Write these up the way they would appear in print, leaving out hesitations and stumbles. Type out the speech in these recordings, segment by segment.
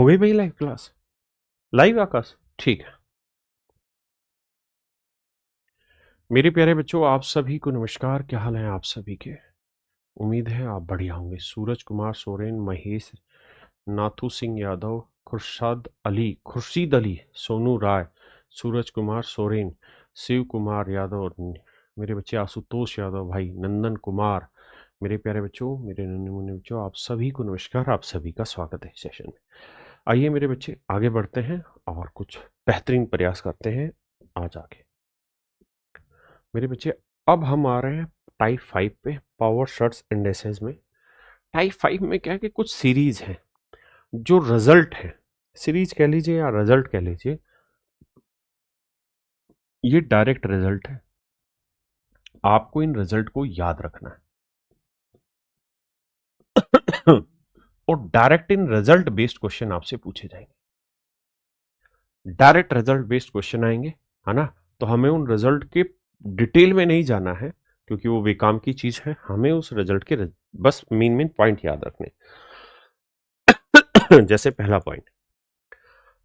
हो गई भाई लाइव क्लास? लाइव आकाश, ठीक है। मेरे प्यारे बच्चों, आप सभी को नमस्कार। क्या हाल है आप सभी के? उम्मीद है आप बढ़िया होंगे। सूरज कुमार सोरेन, महेश, नाथू सिंह यादव, खुर्शीद अली, सोनू राय, सूरज कुमार सोरेन, शिव कुमार यादव और मेरे बच्चे आशुतोष यादव, भाई नंदन कुमार। मेरे प्यारे बच्चों, मेरे नन्हे मुन्ने बच्चों, आप सभी को नमस्कार। आप सभी का स्वागत है सेशन में। आइए मेरे बच्चे आगे बढ़ते हैं और कुछ बेहतरीन प्रयास करते हैं आज आगे। मेरे बच्चे अब हम आ रहे हैं टाइप 5 पे, पावर शर्ट्स इंडेक्सेस में। टाइप 5 में क्या है कि कुछ सीरीज हैं जो रिजल्ट है, सीरीज कह लीजिए या रिजल्ट कह लीजिए, ये डायरेक्ट रिजल्ट है। आपको इन रिजल्ट को याद रखना है और डायरेक्ट इन रिजल्ट बेस्ड क्वेश्चन आपसे पूछे जाएंगे। डायरेक्ट रिजल्ट बेस्ड क्वेश्चन आएंगे, है ना। तो हमें उन रिजल्ट के डिटेल में नहीं जाना है क्योंकि वो बेकाम की चीज है। हमें उस रिजल्ट के बस मेन पॉइंट याद रखने। जैसे पहला पॉइंट,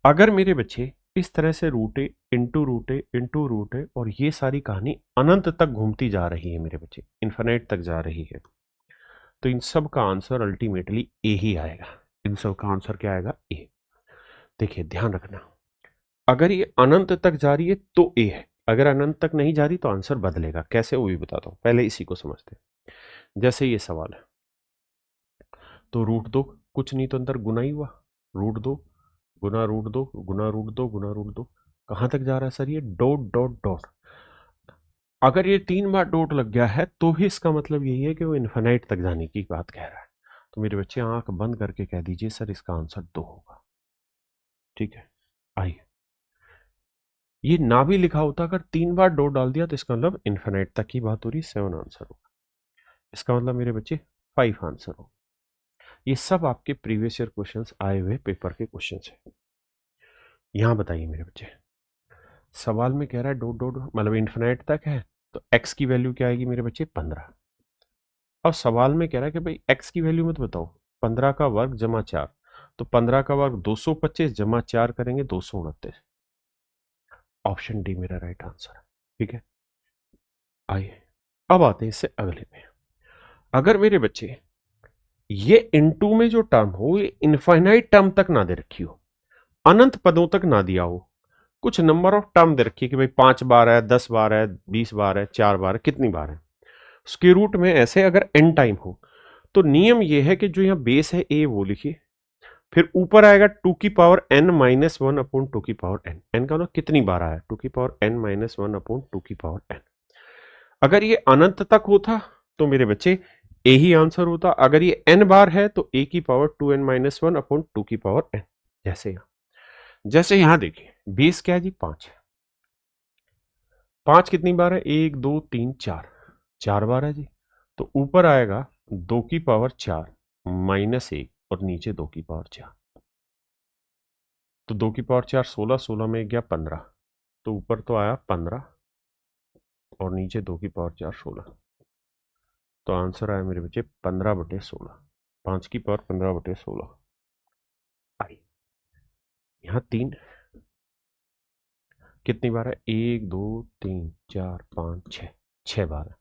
अगर मेरे बच्चे इस तरह से रूटे इंटू रूटे इंटू रूटे और ये सारी कहानी अनंत तक घूमती जा रही है मेरे बच्चे, इन्फिनिट तक जा रही है, तो इन सब का आंसर अल्टीमेटली ए ही आएगा। इन सब का आंसर क्या आएगा? ए। देखिए ध्यान रखना, अगर ये अनंत तक जा रही है तो ए है, अगर अनंत तक नहीं जा रही तो आंसर बदलेगा। कैसे वो भी बताता हूं, पहले इसी को समझते हैं। जैसे ये सवाल है, तो रूट दो, कुछ नहीं तो अंदर गुना ही हुआ, रूट दो गुना रूट दो गुना रूट दो गुना रूट दो। कहां तक जा रहा है सर? ये डॉट डॉट डॉट। अगर ये 3 बार डॉट लग गया है तो ही इसका मतलब यही है कि वो इन्फिनाइट तक जाने की बात कह रहा है। तो मेरे बच्चे आंख बंद करके कह दीजिए सर इसका आंसर 2 होगा। ठीक है, आइए। ये ना भी लिखा होता, अगर 3 बार डॉट डाल दिया तो इसका मतलब इन्फिनाइट तक की बात हो रही, 7 आंसर होगा। इसका मतलब मेरे बच्चे 5 आंसर होगा। ये सब आपके प्रीवियस ईयर क्वेश्चंस आए हुए पेपर के क्वेश्चंस हैं। यहां बताइए मेरे बच्चे, सवाल में कह रहा है डॉट डॉट मतलब इन्फिनाइट तक है, तो x की वैल्यू क्या आएगी मेरे बच्चे? 15। अब सवाल में कह रहा है कि भाई x की वैल्यू मत बताओ, 15 का वर्ग जमा 4, तो 15 का वर्ग 225 जमा 4 करेंगे 229। ऑप्शन डी मेरा राइट आंसर है। ठीक है, आइए अब आते हैं इससे अगले पे। अगर मेरे बच्चे ये इनटू में जो टर्म हो ये इनफाइनाइट टर्म तक ना दे रखी हो, अनंत पदों तक ना दिया हो, कुछ नंबर ऑफ टर्म दे रखी है कि भाई 5 बार है, 10 बार है, 20 बार है, 4 बार है, कितनी बार है, उसके रूट में ऐसे अगर n टाइम हो, तो नियम यह है कि जो यहां बेस है a वो लिखिए, फिर ऊपर आएगा 2 की पावर n माइनस 1 अपॉन 2 की पावर n। n का मतलब कितनी बार आया? 2 की पावर n माइनस 1 अपॉन 2 की पावर n। अगर ये अनंत तक होता तो मेरे बच्चे a ही आंसर होता। अगर ये n बार है तो a की पावर 2n माइनस 1 अपॉन 2 की पावर n। जैसे यहां देखिए, बेस क्या है जी? 5। 5 कितनी बार है? 1 2 3 4, 4 बार है जी। तो ऊपर आएगा 2 की पावर 4 माइनस 1 और नीचे 2 की पावर 4। तो 2 की पावर 4 16, 16 में गया 15, तो ऊपर तो आया 15 और नीचे 2 की पावर 4 16। तो आंसर आया मेरे बच्चे 15/16। 5 की पावर 15/16 आई। यहाँ 3 कितनी बार है? 1 2 3 4 5 6, 6 बार है।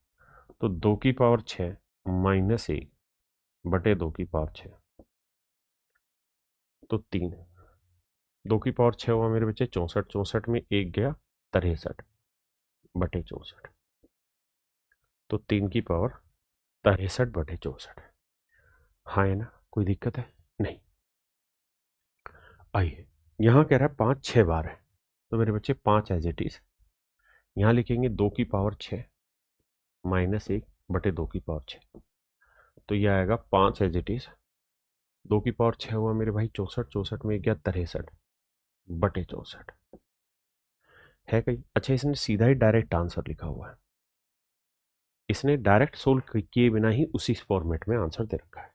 तो 2 की पावर 6 माइनस 1 बटे 2 की पावर 6, तो 3। 2 की पावर 6 हुआ मेरे बच्चे 64, 64 में 1 गया 63 बटे 64, तो 3 की पावर 63 बटे 64। हाँ है ना, कोई दिक्कत है? नहीं। आइए, यहां कह रहा है 5 6 बार है, तो मेरे बच्चे 5 एज इट इज यहां लिखेंगे 2 की पावर 6 माइनस 1 बटे 2 की पावर 6, तो यह आएगा 5 एज इट इज। 2 की पावर 6 हुआ मेरे भाई 64, 64 में गया 63 बटे 64 है कहीं। अच्छा, इसने सीधा ही डायरेक्ट आंसर लिखा हुआ है, इसने डायरेक्ट सोल्व किए बिना ही उसी फॉर्मेट में आंसर दे रखा है।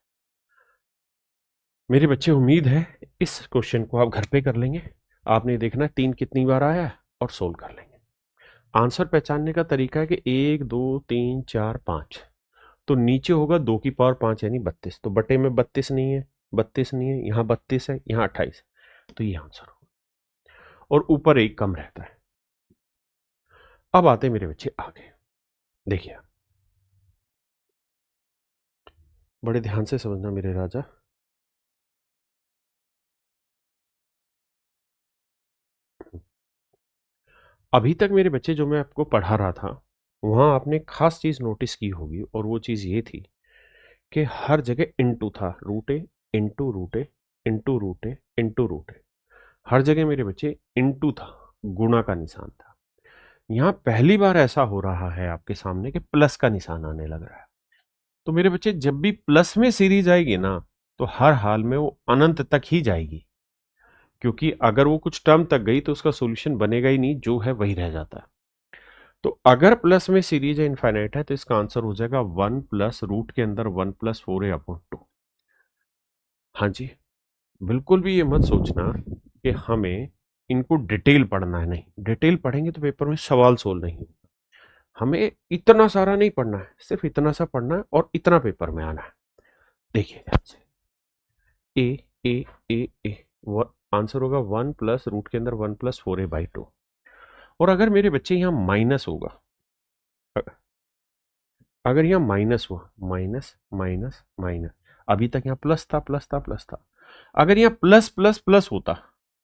मेरे बच्चे उम्मीद है इस क्वेश्चन को आप घर पे कर लेंगे। आपने देखना 3 कितनी बार आया है और सोल्व कर लेंगे। आंसर पहचानने का तरीका है कि 1 2 3 4 5, तो नीचे होगा 2 की पावर 5 यानी 32, तो बटे में 32 नहीं है, 32 नहीं है, यहाँ 32 है, यहाँ 28, तो ये आंसर होगा और ऊपर एक कम रहता है। अब आते हैं मेरे बच्चे आगे, देखिए बड़े ध्यान से समझना मेरे राजा। अभी तक मेरे बच्चे जो मैं आपको पढ़ा रहा था वहां आपने खास चीज नोटिस की होगी और वो चीज ये थी कि हर जगह इनटू था, रूट ए इंटू रूट ए इंटू रूट ए इंटू रूट ए, हर जगह मेरे बच्चे इनटू था, गुणा का निशान था। यहां पहली बार ऐसा हो रहा है आपके सामने कि प्लस का निशान आने लग रहा है। तो मेरे बच्चे जब भी प्लस में सीरीज आएगी ना तो हर हाल में वो अनंत तक ही जाएगी, क्योंकि अगर वो कुछ टर्म तक गई तो उसका सॉल्यूशन बनेगा ही नहीं, जो है वही रह जाता है। तो अगर प्लस में सीरीज है इनफाइनाइट है तो इसका आंसर हो जाएगा 1 प्लस रूट के अंदर 1 प्लस 4a अपॉन 2। हाँ जी, बिल्कुल भी ये मत सोचना कि हमें इनको डिटेल पढ़ना है, नहीं, डिटेल पढ़ेंगे तो पेपर में सवाल सोल्व नहीं। हमें इतना सारा नहीं पढ़ना है, सिर्फ इतना सा पढ़ना है और इतना पेपर में आना है। देखिए ध्यान से, ए ए ए ए आंसर होगा 1 प्लस रूट के अंदर 1 प्लस 4a/2। और अगर मेरे बच्चे यहाँ माइनस होगा, अगर यहाँ माइनस हुआ, माइनस माइनस माइनस, अभी तक यहाँ प्लस था प्लस था प्लस था, अगर यहाँ प्लस प्लस प्लस होता,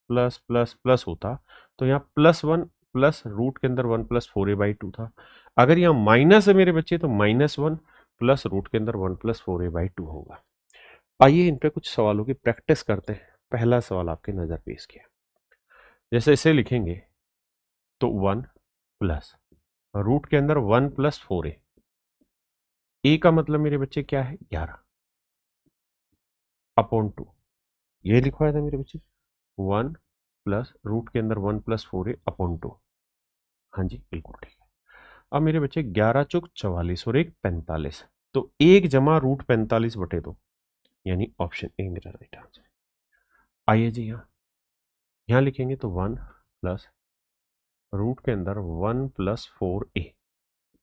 प्लस प्लस प्लस होता तो यहाँ +1 प्लस रूट के अंदर 1 प्लस 4a/2 था। अगर यहाँ माइनस है मेरे बच्चे तो -1 प्लस रूट के अंदर 1 प्लस 4a/2 होगा। आइए इन पे कुछ सवालों की प्रैक्टिस करते हैं। पहला सवाल आपके नजर पेश किया, जैसे इसे लिखेंगे तो 1 प्लस रूट के अंदर 1 प्लस 4a, ए का मतलब मेरे बच्चे क्या है 11 अपॉन 2, ये लिखवाया था मेरे बच्चे 1 प्लस रूट के अंदर 1 प्लस 4a अपॉन 2। हाँ जी बिल्कुल ठीक है। अब मेरे बच्चे 11 चौक 44 और 1 45, तो 1 जमा रूट 45/2, यानी ऑप्शन ए मेरा राइट आंसर। आइए जी यहाँ लिखेंगे तो 1 प्लस रूट के अंदर 1 प्लस 4a,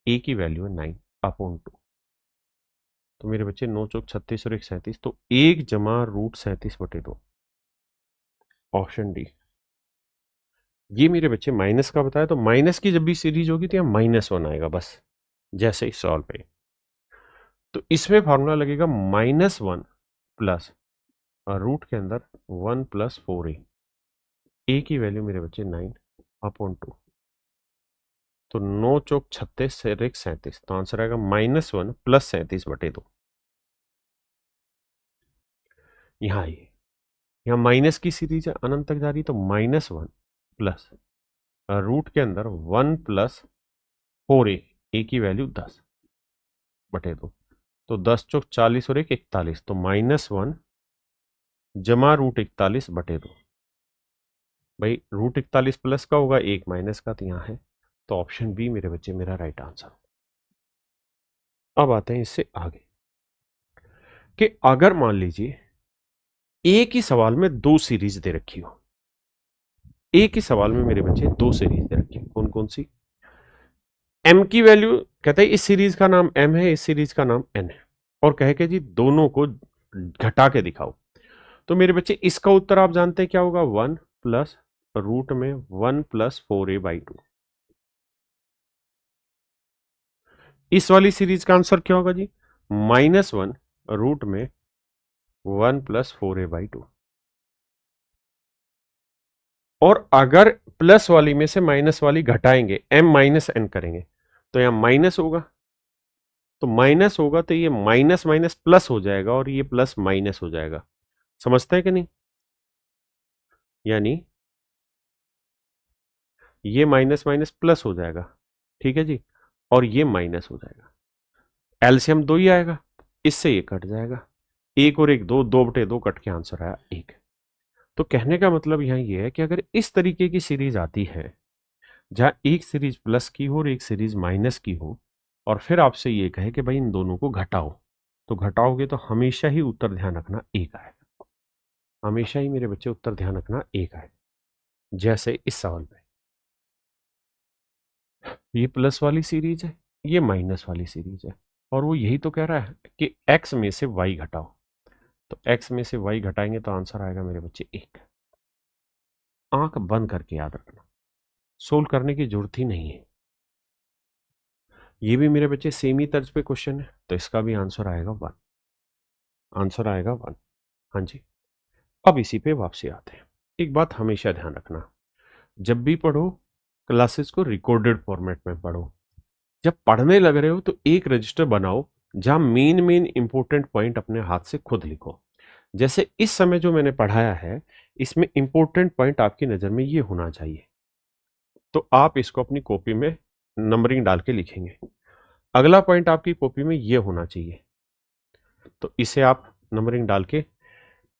ए की वैल्यू है 9 अपॉन 2, तो मेरे बच्चे 9 चौक 36 और 1 37, तो 1 जमा रूट 37/2, ऑप्शन डी। ये मेरे बच्चे माइनस का बताया, तो माइनस की जब भी सीरीज होगी तो यहाँ -1 आएगा बस, जैसे इस सवाल पे। तो इसमें फॉर्मूला लगेगा -1 प्लस रूट के अंदर 1 प्लस 4a, ए की वैल्यू मेरे बच्चे 9 अपॉन 2, तो 9 चौक 36 से 1 37, तो आंसर आएगा -1 प्लस 37/2। यहाँ आइए, यहाँ माइनस की सीरीज है अनंत तक जा रही, तो -1 प्लस रूट के अंदर 1 प्लस 4a, ए की वैल्यू 10/2, तो 10 चौक 40 और 1 41, तो -1 जमा रूट 41/2। भाई रूट 41 प्लस का होगा, 1 माइनस का, तो यहाँ है, तो ऑप्शन बी मेरे बच्चे मेरा राइट आंसर। अब आते हैं इससे आगे कि अगर मान लीजिए एक ही सवाल में 2 सीरीज दे रखी हो, एक ही सवाल में मेरे बच्चे 2 सीरीज दे रखी हो, कौन कौन सी? m की वैल्यू कहते हैं इस सीरीज का नाम m है, इस सीरीज का नाम n है, और कहे कि जी दोनों को घटा के दिखाओ, तो मेरे बच्चे इसका उत्तर आप जानते हैं क्या होगा, 1 प्लस रूट में 1 प्लस 4a/2। इस वाली सीरीज का आंसर क्या होगा जी, -1 रूट में 1 प्लस 4a/2। और अगर प्लस वाली में से माइनस वाली घटाएंगे, m माइनस n करेंगे, तो यहां माइनस होगा, तो माइनस होगा तो ये माइनस माइनस प्लस हो जाएगा और ये प्लस माइनस हो जाएगा। समझते हैं कि नहीं? यानी ये माइनस माइनस प्लस हो जाएगा, ठीक है जी, और ये माइनस हो जाएगा। एलसीएम 2 ही आएगा, इससे ये कट जाएगा, 1 और 1 2, 2/2 कट के आंसर आया 1। तो कहने का मतलब यहाँ ये है कि अगर इस तरीके की सीरीज आती है जहां एक सीरीज प्लस की हो और एक सीरीज माइनस की हो, और फिर आपसे ये कहे कि भाई इन दोनों को घटाओ, तो घटाओगे तो हमेशा ही उत्तर ध्यान रखना 1 आएगा, हमेशा ही मेरे बच्चे उत्तर ध्यान रखना 1 आएगा। जैसे इस सवाल में ये प्लस वाली सीरीज है, ये माइनस वाली सीरीज है, और वो यही तो कह रहा है कि x में से y घटाओ, तो x में से y घटाएंगे तो आंसर आएगा मेरे बच्चे 1। आंख बंद करके याद रखना, सोल्व करने की जरूरत ही नहीं है। ये भी मेरे बच्चे सेम ही तर्ज पे क्वेश्चन है, तो इसका भी आंसर आएगा 1। आंसर आएगा 1। हाँ जी। अब इसी पे वापसी आते हैं। एक बात हमेशा ध्यान रखना, जब भी पढ़ो क्लासेस को रिकॉर्डेड फॉर्मेट में पढ़ो। जब पढ़ने लग रहे हो तो एक रजिस्टर बनाओ जहां मेन मेन इंपॉर्टेंट पॉइंट अपने हाथ से खुद लिखो। जैसे इस समय जो मैंने पढ़ाया है, इसमें इंपॉर्टेंट पॉइंट आपकी नजर में ये होना चाहिए, तो आप इसको अपनी कॉपी में नंबरिंग डाल के लिखेंगे। अगला पॉइंट आपकी कॉपी में ये होना चाहिए, तो इसे आप नंबरिंग डाल के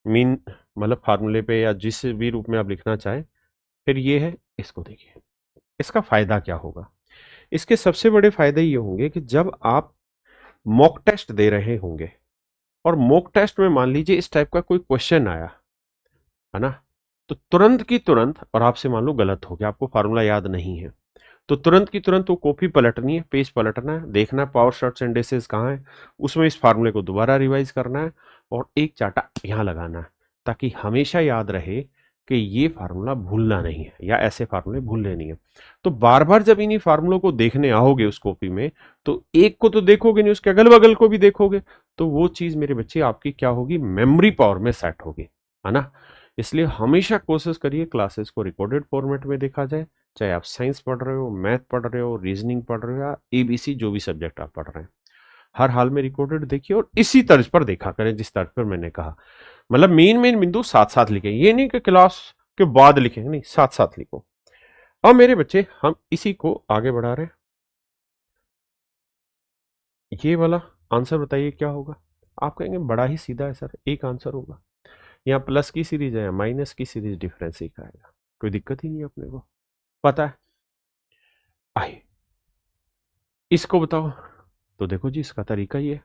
मीन मतलब फार्मूले पे या जिस भी रूप में आप लिखना चाहें। फिर ये है, इसको देखिए। इसका फायदा क्या होगा? इसके सबसे बड़े फायदे ये होंगे कि जब आप मॉक टेस्ट दे रहे होंगे और मॉक टेस्ट में मान लीजिए इस टाइप का कोई क्वेश्चन आया है ना, तो तुरंत की तुरंत, और आपसे मान लो गलत हो गया, आपको फार्मूला याद नहीं है, तो तुरंत की तुरंत वो कॉपी पलटनी है, पेज पलटना है, देखना है पावर शॉर्ट्स एंड डिसेस कहाँ है, उसमें इस फार्मूले को दोबारा रिवाइज करना है और एक चाटा यहाँ लगाना है, ताकि हमेशा याद रहे कि ये फार्मूला भूलना नहीं है या ऐसे फार्मूले भूलने नहीं है। तो बार बार जब इन्हीं फार्मूलों को देखने आओगे उस कॉपी में, तो एक को तो देखोगे नहीं, उसके अगल बगल को भी देखोगे, तो वो चीज मेरे बच्चे आपकी क्या होगी, मेमोरी पावर में सेट होगी, है ना। इसलिए हमेशा कोशिश करिए क्लासेस को रिकॉर्डेड फॉर्मेट में देखा जाए, चाहे आप साइंस पढ़ रहे हो, मैथ पढ़ रहे हो, रीजनिंग पढ़ रहे हो या एबीसी जो भी सब्जेक्ट आप पढ़ रहे हैं, हर हाल में रिकॉर्डेड देखिए और इसी तर्ज पर देखा करें जिस तर्ज पर मैंने कहा। मतलब मेन मेन बिंदु साथ साथ लिखें, ये नहीं कि क्लास के बाद लिखेंगे, नहीं, साथ साथ लिखो। अब मेरे बच्चे हम इसी को आगे बढ़ा रहे हैं। ये वाला आंसर बताइए क्या होगा? आप कहेंगे बड़ा ही सीधा है सर, एक आंसर होगा। यहाँ प्लस की सीरीज है, माइनस की सीरीज, डिफरेंस ही का आएगा, कोई दिक्कत ही नहीं अपने को, पता है। आइए इसको बताओ, तो देखो जी इसका तरीका ये है,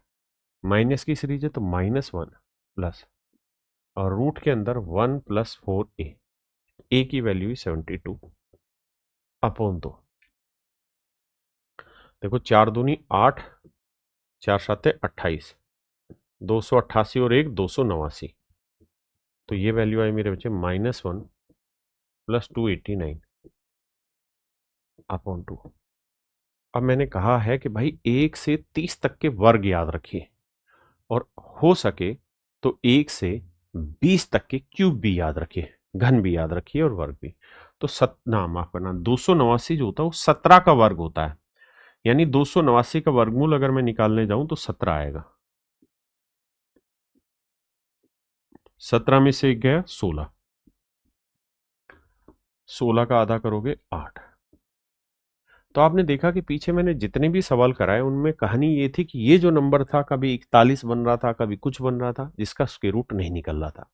माइनस की सीरीज है तो -1 प्लस और रूट के अंदर 1 + 4a, ए की वैल्यू 72 अपॉन 2। देखो 4 दूनी 8, 4 7 28, 288 और 1 289, तो ये वैल्यू आई मेरे बच्चे -1 + 289 अपॉन 2। अब मैंने कहा है कि भाई 1 से 30 तक के वर्ग याद रखिए और हो सके तो 1 से 20 तक के क्यूब भी याद रखिए, घन भी याद रखिए और वर्ग भी। तो माफ करना, 289 जो होता है वो 17 का वर्ग होता है, यानी 289 का वर्गमूल अगर मैं निकालने जाऊं तो 17 आएगा। 17 में से 1 गया 16, 16 का आधा करोगे 8। तो आपने देखा कि पीछे मैंने जितने भी सवाल कराए उनमें कहानी ये थी कि ये जो नंबर था कभी 41 बन रहा था, कभी कुछ बन रहा था जिसका स्क्वायर रूट नहीं निकल रहा था,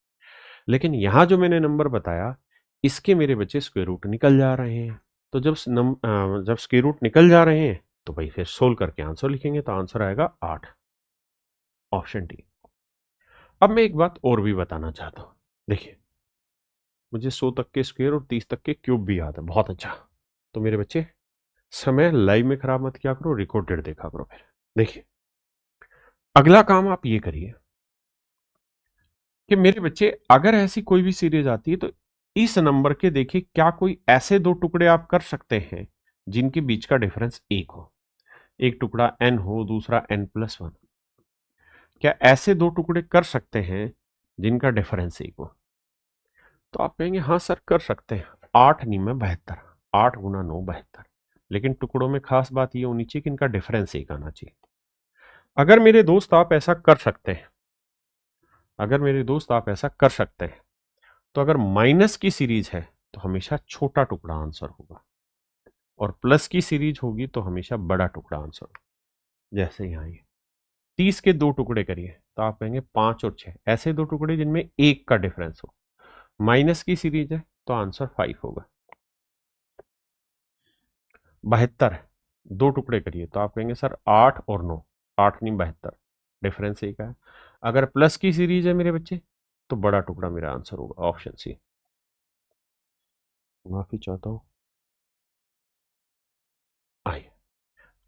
लेकिन यहां जो मैंने नंबर बताया इसके मेरे बच्चे स्क्वायर रूट निकल जा रहे हैं। तो जब स्क्वायर रूट निकल जा रहे हैं तो भाई फिर सोल्व करके आंसर लिखेंगे, तो आंसर आएगा 8, ऑप्शन डी। अब मैं एक बात और भी बताना चाहता हूं, देखिए मुझे 100 तक के स्क्वायर और 30 तक के क्यूब भी याद है, बहुत अच्छा। तो मेरे बच्चे समय लाइव में खराब मत किया करो, रिकॉर्डेड देखा करो। फिर देखिए अगला काम आप ये करिए कि मेरे बच्चे अगर ऐसी कोई भी सीरीज आती है तो इस नंबर के देखिए क्या कोई ऐसे दो टुकड़े आप कर सकते हैं जिनके बीच का डिफरेंस 1 हो, एक टुकड़ा n हो, दूसरा n+1। क्या ऐसे दो टुकड़े कर सकते हैं जिनका डिफरेंस 1 हो? तो आप कहेंगे हाँ सर कर सकते हैं, 8 नहीं में 72, 8 × 9 72, लेकिन टुकड़ों में खास बात ये होनी चाहिए कि इनका डिफरेंस 1 आना चाहिए। अगर मेरे दोस्त आप ऐसा कर सकते हैं, अगर मेरे दोस्त आप ऐसा कर सकते हैं, तो अगर माइनस की सीरीज है तो हमेशा छोटा टुकड़ा आंसर होगा और प्लस की सीरीज होगी तो हमेशा बड़ा टुकड़ा आंसर होगा। जैसे यहाँ ये 30 के दो टुकड़े करिए तो आप कहेंगे 5 और 6, ऐसे दो टुकड़े जिनमें 1 का डिफरेंस हो। माइनस की सीरीज है तो आंसर 5 होगा। 72 दो टुकड़े करिए तो आप कहेंगे सर 8 और 9, 8 नहीं 72, डिफरेंस 1 है। अगर प्लस की सीरीज है मेरे बच्चे तो बड़ा टुकड़ा मेरा आंसर होगा, ऑप्शन सी। माफी चाहता हूं। आइए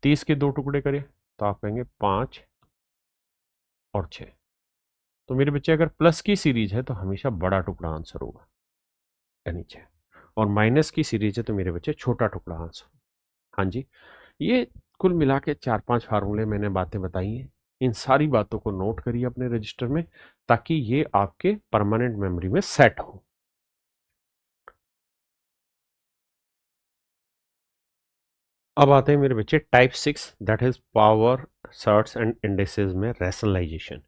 30 के दो टुकड़े करें तो आप कहेंगे 5 और 6। तो मेरे बच्चे अगर प्लस की सीरीज है तो हमेशा बड़ा टुकड़ा आंसर होगा, यानी 6। और माइनस की सीरीज है तो मेरे बच्चे छोटा टुकड़ा आंसर। हाँ जी, ये कुल मिला के 4-5 फार्मूले मैंने बातें बताई हैं। इन सारी बातों को नोट करिए अपने रजिस्टर में ताकि ये आपके परमानेंट मेमोरी में सेट हो। अब आते हैं मेरे बच्चे type 6 that is power shirts and indices में रैशनलाइजेशन।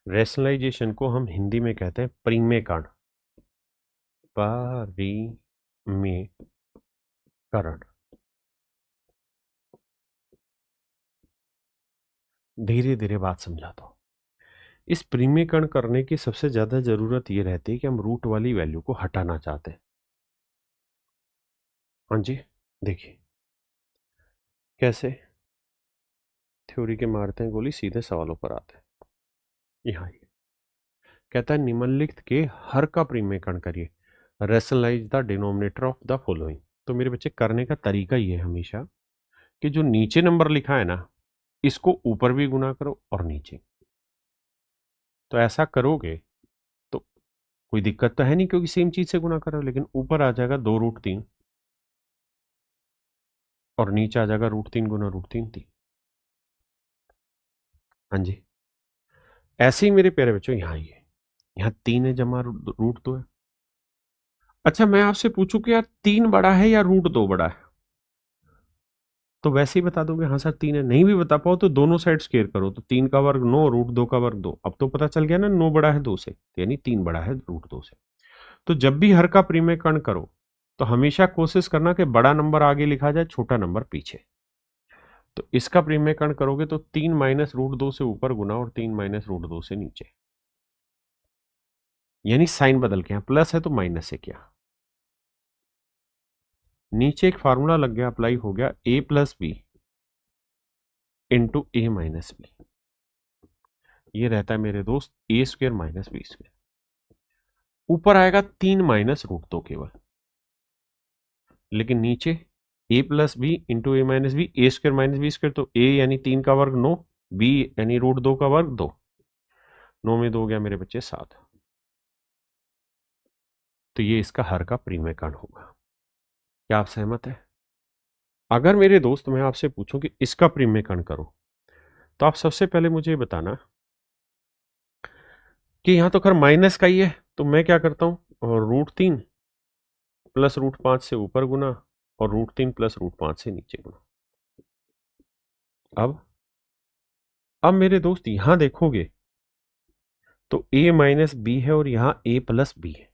रैशनलाइजेशन को हम हिंदी में कहते हैं परिमेयकरण। परिमेयकरण। धीरे धीरे बात समझाता हूं। इस परिमेयकरण करने की सबसे ज्यादा जरूरत ये रहती है कि हम रूट वाली वैल्यू को हटाना चाहते हैं। हाँ जी, देखिए कैसे थ्योरी के मारते हैं गोली सीधे सवालों पर आते हैं। यहाँ ये कहता है निम्नलिखित के हर का परिमेयकरण करिए, rationalise the denominator of the following. तो मेरे बच्चे करने का तरीका ये है हमेशा कि जो नीचे नंबर लिखा है ना, इसको ऊपर भी गुना करो और नीचे। तो ऐसा करोगे तो कोई दिक्कत तो है नहीं क्योंकि सेम चीज से गुना करो, लेकिन ऊपर आ जाएगा 2√3 और नीचे आ जाएगा √3 गुना √3 3। हाँ जी, ऐसे ही मेरे प्यारे बच्चों यहाँ ये यहाँ 3 है जमा √2 है। अच्छा, मैं आपसे पूछूं कि यार 3 बड़ा है या √2 बड़ा है, तो वैसे ही बता दोगे हाँ सर 3 है। नहीं भी बता पाओ तो दोनों साइड स्केयर करो, तो 3 का वर्ग 9, √2 का वर्ग 2। अब तो पता चल गया ना 9 बड़ा है 2 से, यानी 3 बड़ा है √2 से। तो जब भी हर का परिमेयकरण करो तो हमेशा कोशिश करना कि बड़ा नंबर आगे लिखा जाए, छोटा नंबर पीछे। तो इसका परिमेयकरण करोगे तो 3 माइनस √2 से ऊपर गुना और 3 माइनस √2 से नीचे, यानी साइन बदल के, यहाँ प्लस है तो माइनस से किया। नीचे एक फार्मूला लग गया, अप्लाई हो गया, a plus b into a minus b. ये रहता है मेरे दोस्त a² माइनस b²। ऊपर आएगा 3 माइनस √2 केवल, लेकिन नीचे a plus b into a minus b, a² minus b²। तो a यानी 3 का वर्ग 9, b यानी √2 का वर्ग 2। 9 में 2 गया मेरे बच्चे 7। तो ये इसका हर का परिमेयकरण होगा। क्या आप सहमत है? अगर मेरे दोस्त मैं आपसे पूछूं कि इसका परिमेयकरण करो, तो आप सबसे पहले मुझे बताना कि यहां तो खैर माइनस का ही है, तो मैं क्या करता हूं, और √3 प्लस √5 से ऊपर गुना और √3 प्लस √5 से नीचे गुना। अब मेरे दोस्त यहां देखोगे तो a माइनस बी है और यहां a प्लस बी है।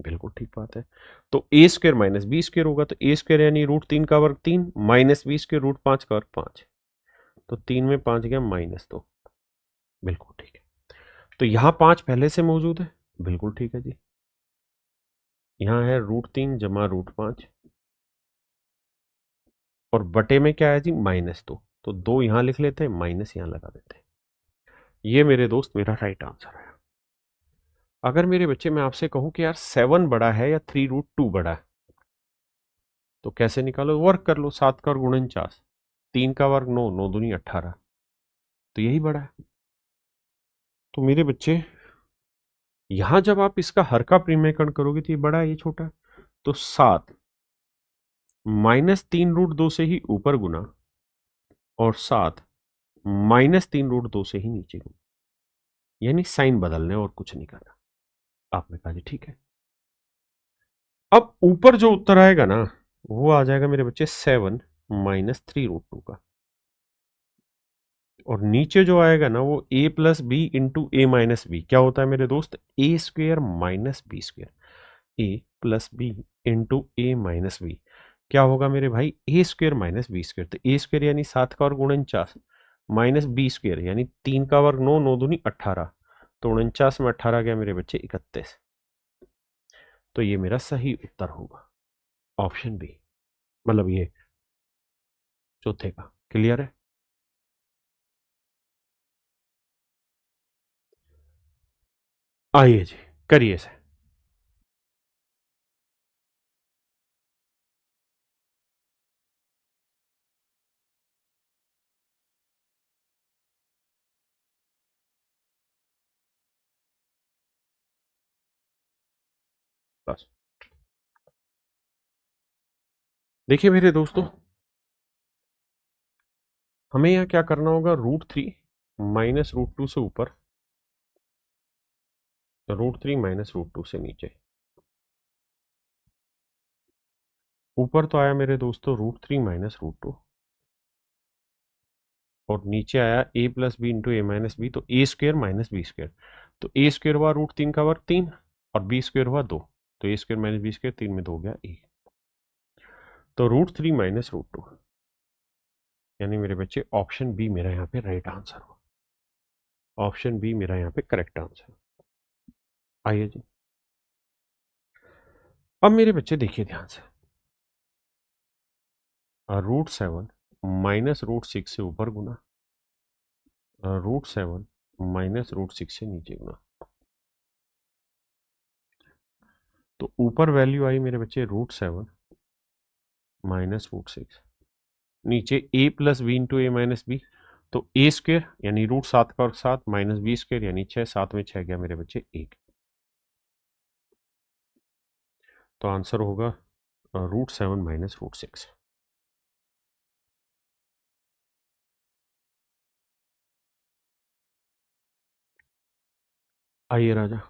बिल्कुल ठीक बात है। तो a² माइनस b² होगा, तो a² यानी √3 का वर्ग 3 माइनस b² √5 का वर्ग 5। तो 3 में 5 गया -2। बिल्कुल ठीक है। तो यहां 5 पहले से मौजूद है, बिल्कुल ठीक है जी। यहां है √3 जमा √5 और बटे में क्या है जी -2। तो 2 यहां लिख लेते हैं, माइनस यहां लगा देते हैं। ये मेरे दोस्त मेरा राइट आंसर है। अगर मेरे बच्चे मैं आपसे कहूं कि यार 7 बड़ा है या 3√2 बड़ा है, तो कैसे निकालो? वर्क कर लो, 7 का वर्ग 49, 3 का वर्ग 9, 9 दूनी 18। तो यही बड़ा है। तो मेरे बच्चे यहां जब आप इसका हर का परिमेयकरण करोगे तो ये बड़ा है, ये छोटा है। तो 7 -3√2 से ही ऊपर गुना और 7 -3√2 से ही नीचे गुना, यानी साइन बदलने और कुछ नहीं करना। आपने कहा जी ठीक है। अब ऊपर जो उत्तर आएगा ना, वो आ जाएगा मेरे बच्चे 7 -3√2 का, और नीचे जो आएगा ना वो a plus b into a minus b. क्या होता है मेरे दोस्त? a² minus b²। a plus b into a minus b क्या होगा मेरे भाई? a² minus b²। तो a² यानी 7 का वर्ग 49 माइनस b² यानी 3 का वर्ग 9, 9 दूनी 18। तो 49 में 18 गया मेरे बच्चे 31। तो ये मेरा सही उत्तर होगा, ऑप्शन बी, मतलब ये चौथे का। क्लियर है? आइए जी, करिए से। बस। देखिए मेरे दोस्तों, हमें यहाँ क्या करना होगा, √3 माइनस √2 से ऊपर, √3 माइनस √2 से नीचे। ऊपर तो आया मेरे दोस्तों √3 माइनस √2, और नीचे आया a plus b into a minus b, तो a square minus b square. तो ए स्क्वेयर हुआ √3 का वर्ग 3, और बी स्क्वेयर हुआ 2, तो a square minus b square 3 में 2 हो गया ए। तो √3 माइनस √2, यानी मेरे बच्चे ऑप्शन बी मेरा यहाँ पे राइट आंसर हो। ऑप्शन बी मेरा यहाँ पे करेक्ट आंसर। आइए जी, अब मेरे बच्चे देखिए ध्यान से, √7 माइनस √6 से ऊपर गुना, √7 माइनस √6 से नीचे गुना। तो ऊपर वैल्यू आई मेरे बच्चे √7 माइनस √6, नीचे a plus b into a minus b, तो ए स्क्वेयर यानी √7 का वर्ग 7 माइनस बी स्क्वेयर यानी 6, 7 में 6 गया मेरे बच्चे 1। तो आंसर होगा √7 माइनस √6। आइए राजा,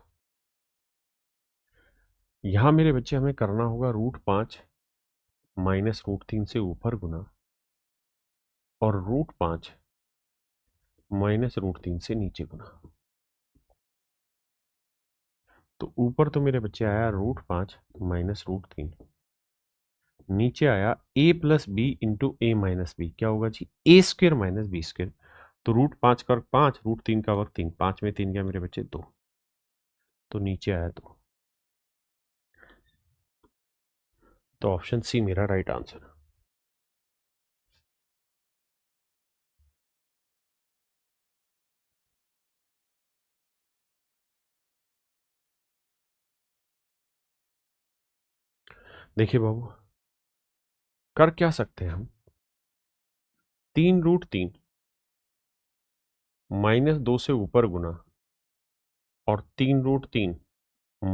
यहां मेरे बच्चे हमें करना होगा √5 माइनस √3 से ऊपर गुना, और √5 माइनस √3 से नीचे गुना। तो ऊपर तो मेरे बच्चे आया √5 माइनस √3, नीचे आया a plus b into a minus b, क्या होगा जी, a square minus b square. तो √5 का वर्ग 5, √3 का वर्ग 3, 5 में 3 गया मेरे बच्चे 2, तो नीचे आया 2। तो ऑप्शन सी मेरा राइट आंसर है। देखिए बाबू, कर क्या सकते हैं हम, 3√3 माइनस 2 से ऊपर गुना, और 3√3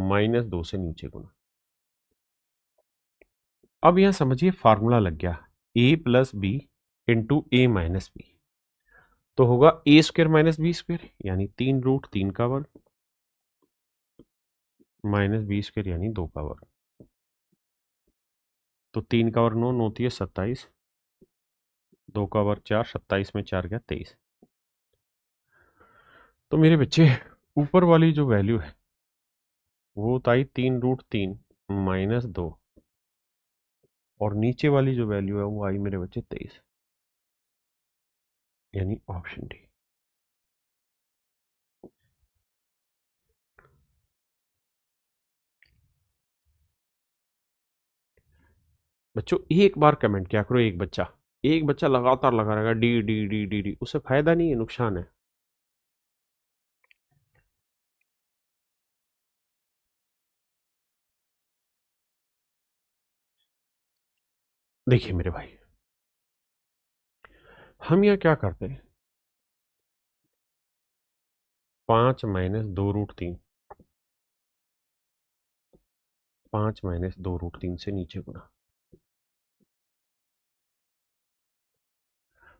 माइनस 2 से नीचे गुना। अब यहां समझिए फार्मूला लग गया, a plus b into a minus b, तो होगा a square minus b square यानी 3√3 का वर्ग माइनस बी स्क्वेयर यानी 2 का वर्ग। तो 3 का वर्ग 9, 9 होती है 27, 2 का वर्ग 4, 27 में 4 गया 23। तो मेरे बच्चे ऊपर वाली जो वैल्यू है वो आई 3√3 माइनस 2, और नीचे वाली जो वैल्यू है वो आई मेरे बच्चे 23, यानी ऑप्शन डी। बच्चों एक बार कमेंट क्या करो, एक बच्चा लगातार लगा रहेगा D D D D D, उससे फायदा नहीं है, नुकसान है। देखिए मेरे भाई, हम यहाँ क्या करते हैं, 5 माइनस 2√3, 5 माइनस 2√3 से नीचे गुना।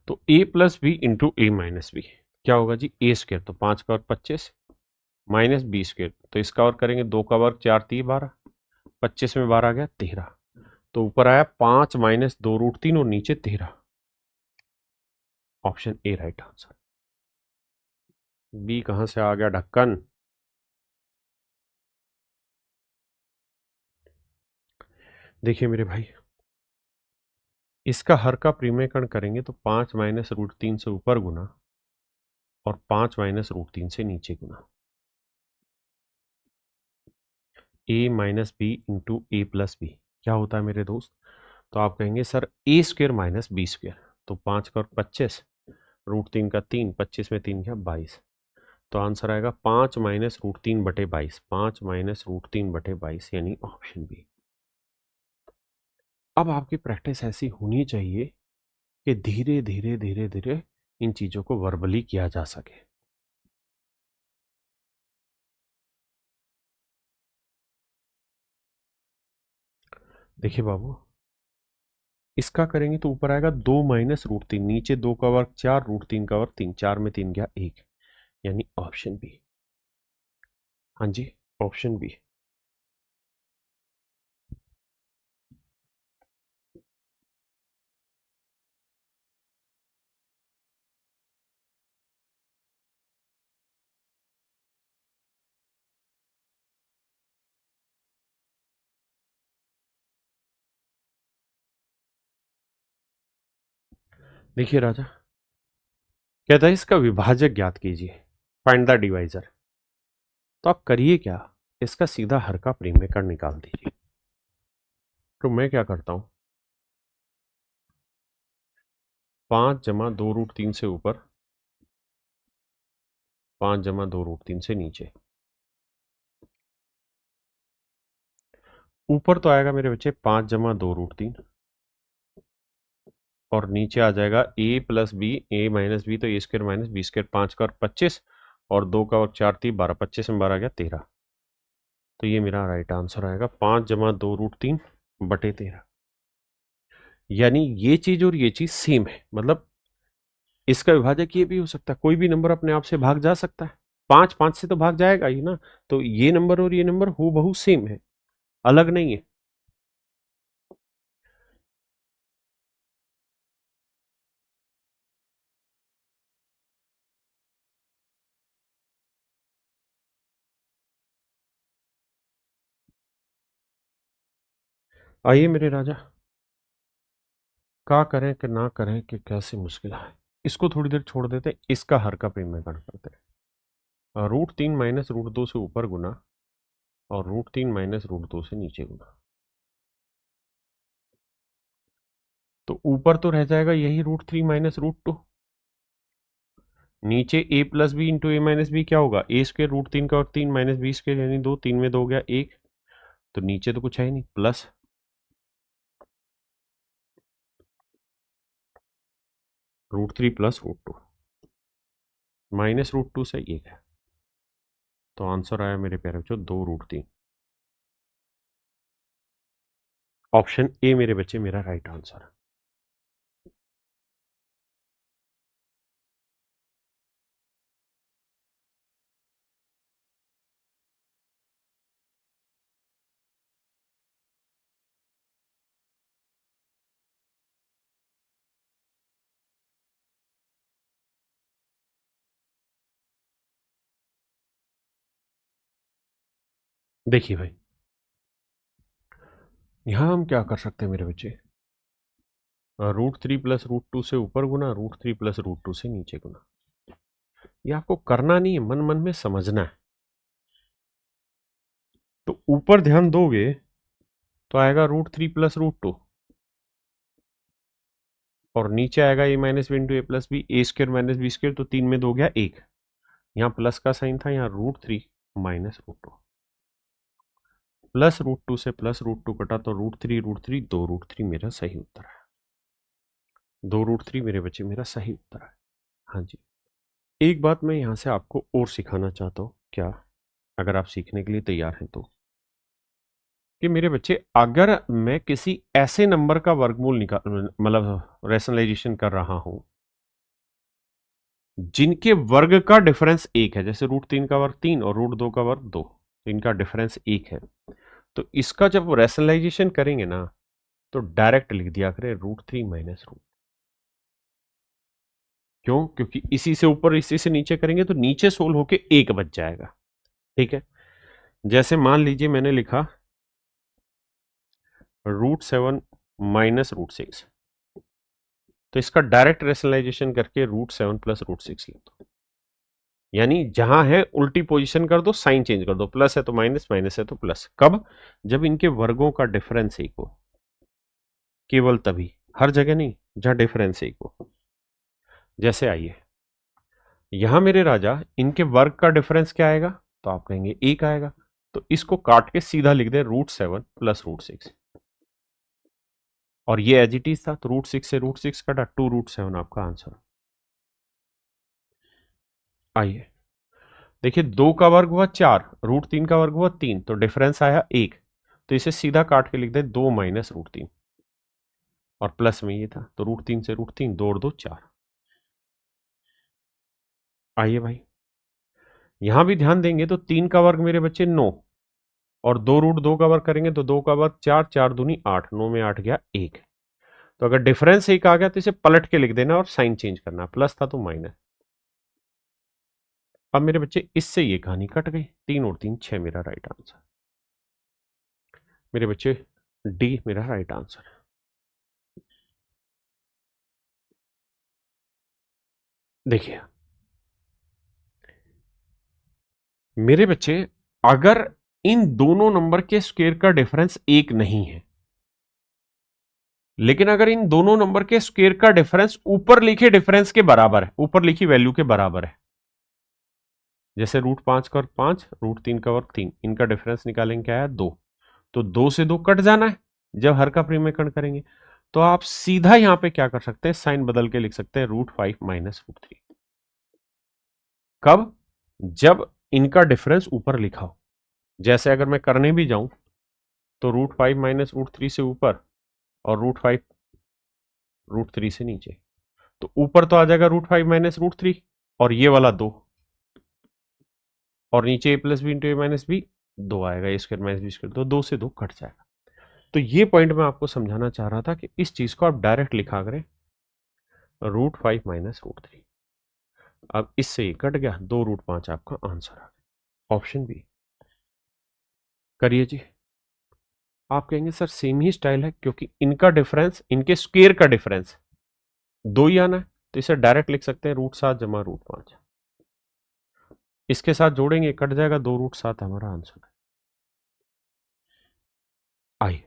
तो a plus b into a minus b, क्या होगा जी, ए स्क्वेयर, तो 5 का वर्ग 25 माइनस बी स्क्वेयर, तो इसका वर्ग करेंगे 2 का वर्ग 4 3 12, 25 में 12 आ गया 13। तो ऊपर आया 5 माइनस 2√3 और नीचे 13। Option A right answer. B कहां से आ गया ढक्कन। देखिए मेरे भाई, इसका हर का परिमेयकरण करेंगे तो 5 माइनस √3 से ऊपर गुना, और 5 माइनस √3 से नीचे गुना। ए माइनस बी इंटू ए प्लस बी क्या होता है मेरे दोस्त, तो आप कहेंगे सर ए स्क्वेयर माइनस बी स्क्वेयर, तो 5 का 25, √3 का 3, 25 में 3 क्या 22। तो आंसर आएगा 5 माइनस √3 बटे 22, 5 माइनस √3 बटे 22 यानी ऑप्शन बी। अब आपकी प्रैक्टिस ऐसी होनी चाहिए कि धीरे धीरे धीरे धीरे इन चीजों को वर्बली किया जा सके। देखिए बाबू, इसका करेंगे तो ऊपर आएगा 2 माइनस रूट 3, नीचे 2 का वर्ग 4, रूट 3 का वर्ग 3, 4 में 3 गया 1, यानी ऑप्शन बी। हाँ जी, ऑप्शन बी। देखिए राजा, कहता है इसका विभाजक ज्ञात कीजिए, फाइंड द डिवाइजर। तो आप करिए क्या, इसका सीधा हर का प्रीमेकर निकाल दीजिए। तो मैं क्या करता हूं, 5 जमा 2 रूट 3 से ऊपर, 5 जमा 2 रूट 3 से नीचे। ऊपर तो आएगा मेरे बच्चे 5 जमा 2 रूट 3, और नीचे आ जाएगा a plus b, a minus b, तो a square minus b square, 5 का वर्ग 25, और 2 का वर्ग 4 3 12, 25 में 12 गया 13। तो ये मेरा राइट आंसर आएगा 5 जमा 2 रूट 3 बटे 13। यानी ये चीज और ये चीज सेम है, मतलब इसका विभाजक ये भी हो सकता है, कोई भी नंबर अपने आप से भाग जा सकता है, 5 5 से तो भाग जाएगा ही ना। तो ये नंबर और ये नंबर हूबहू सेम है, अलग नहीं है। आइए मेरे राजा, क्या करें कि ना करें कि कैसे मुश्किल है। इसको थोड़ी देर छोड़ देते हैं, इसका हर का प्रीमेकर करते हैं। रूट 3 माइनस रूट 2 से ऊपर गुना, और रूट 3 माइनस रूट 2 से नीचे गुना। तो ऊपर तो रह जाएगा यही रूट 3 माइनस रूट 2, नीचे a plus b into a minus b क्या होगा, ए स्क्र रूट 3 का और 3 माइनस बी स्क्र यानी 2, 3 में 2 गया 1, तो नीचे तो कुछ है ही नहीं, plus root 3 plus root 2, minus root 2 से 1 है। तो आंसर आया मेरे प्यारे बच्चों 2 रूट 3। ऑप्शन ए मेरे बच्चे मेरा राइट आंसर है। देखिए भाई, यहां हम क्या कर सकते हैं मेरे बच्चे, रूट 3 प्लस रूट 2 से ऊपर गुना, रूट 3 प्लस रूट 2 से नीचे गुना। ये आपको करना नहीं है, मन मन में समझना है। तो ऊपर ध्यान दोगे तो आएगा रूट 3 प्लस रूट 2, और नीचे आएगा ए माइनस बी इंटू ए प्लस बी, ए स्क्र माइनस बी स्क्र, तो 3 में 2 गया 1, यहाँ प्लस का साइन था, यहाँ root 3 minus root 2, plus root 2 से प्लस रूट 2 कटा, तो रूट 3 2 रूट 3 मेरा सही उत्तर है। 2 रूट 3 मेरे बच्चे मेरा सही उत्तर है। हाँ जी, एक बात मैं यहां से आपको और सिखाना चाहता हूं, क्या अगर आप सीखने के लिए तैयार हैं तो, कि मेरे बच्चे अगर मैं किसी ऐसे नंबर का वर्गमूल निकाल, मतलब रैशनलाइजेशन कर रहा हूं जिनके वर्ग का डिफरेंस 1 है, जैसे रूट 3 का वर्ग 3 और रूट 2 का वर्ग 2, तो इनका डिफरेंस 1 है, तो इसका जब रैशनलाइजेशन करेंगे ना, तो डायरेक्ट लिख दिया करें रूट 3 माइनस रूट। क्यों? क्योंकि इसी से ऊपर इसी से नीचे करेंगे तो नीचे सोल्व होके 1 बच जाएगा। ठीक है, जैसे मान लीजिए मैंने लिखा √7 माइनस √6, तो इसका डायरेक्ट रेशनलाइजेशन करके √7 प्लस √6 लिख दो, यानी जहां है उल्टी पोजीशन कर दो, साइन चेंज कर दो, प्लस है तो माइनस, माइनस है तो प्लस। कब? जब इनके वर्गों का डिफरेंस 1 हो, केवल तभी, हर जगह नहीं, जहां डिफरेंस 1 हो। जैसे आइए, यहां मेरे राजा इनके वर्ग का डिफरेंस क्या आएगा, तो आप कहेंगे 1 आएगा, तो इसको काट के सीधा लिख दे √7 प्लस √6, और ये एज इट इज था, तो √6 से √6 कटा, 2 √7 आपका आंसर। आइए देखिए, 2 का वर्ग हुआ 4, √3 का वर्ग हुआ 3, तो डिफरेंस आया 1, तो इसे सीधा काट के लिख दे 2 माइनस √3। और प्लस में ये था, तो √3 से √3, 2 और 2 4। आइए भाई, यहां भी ध्यान देंगे तो 3 का वर्ग मेरे बच्चे 9, और 2 √2 का वर्ग करेंगे तो 2 का वर्ग 4, 4 दूनी 8, 9 में 8 गया 1। तो अगर डिफरेंस 1 आ गया तो इसे पलट के लिख देना और साइन चेंज करना, प्लस था तो माइनस। अब मेरे बच्चे इससे ये कहानी कट गई, 3 और 3 6 मेरा राइट आंसर। मेरे बच्चे डी मेरा राइट आंसर। देखिए मेरे बच्चे, अगर इन दोनों नंबर के स्क्वायर का डिफरेंस 1 नहीं है, लेकिन अगर इन दोनों नंबर के स्क्वायर का डिफरेंस ऊपर लिखे डिफरेंस के बराबर है, ऊपर लिखी वैल्यू के बराबर है, जैसे √5 का वर्ग 5, √3 का वर्ग 3, इनका डिफरेंस निकालेंगे क्या है 2, तो 2 से 2 कट जाना है जब हर का परिमेयकरण करेंगे, तो आप सीधा यहां पे क्या कर सकते हैं, साइन बदल के लिख सकते हैं √5 माइनस √3। कब? जब इनका डिफरेंस ऊपर लिखा हो। जैसे अगर मैं करने भी जाऊं तो √5 माइनस √3 से ऊपर और √5 √3 से नीचे, तो ऊपर तो आ जाएगा √5 माइनस √3 और ये वाला 2, और नीचे a plus b into a minus b 2 आएगा, a square minus b square, तो 2 से 2 कट जाएगा। तो ये पॉइंट मैं आपको समझाना चाह रहा था कि इस चीज को आप डायरेक्ट लिखा करें √5 माइनस √3। अब इससे ये कट गया, 2√5 आपका आंसर आ गया, ऑप्शन बी। करिए जी। आप कहेंगे सर सेम ही स्टाइल है, क्योंकि इनका डिफरेंस, इनके स्क्वायर का डिफरेंस 2 ही आना है, तो इसे डायरेक्ट लिख सकते हैं √7 जमा √5। इसके साथ जोड़ेंगे कट जाएगा, 2√7 हमारा आंसर है। आइए,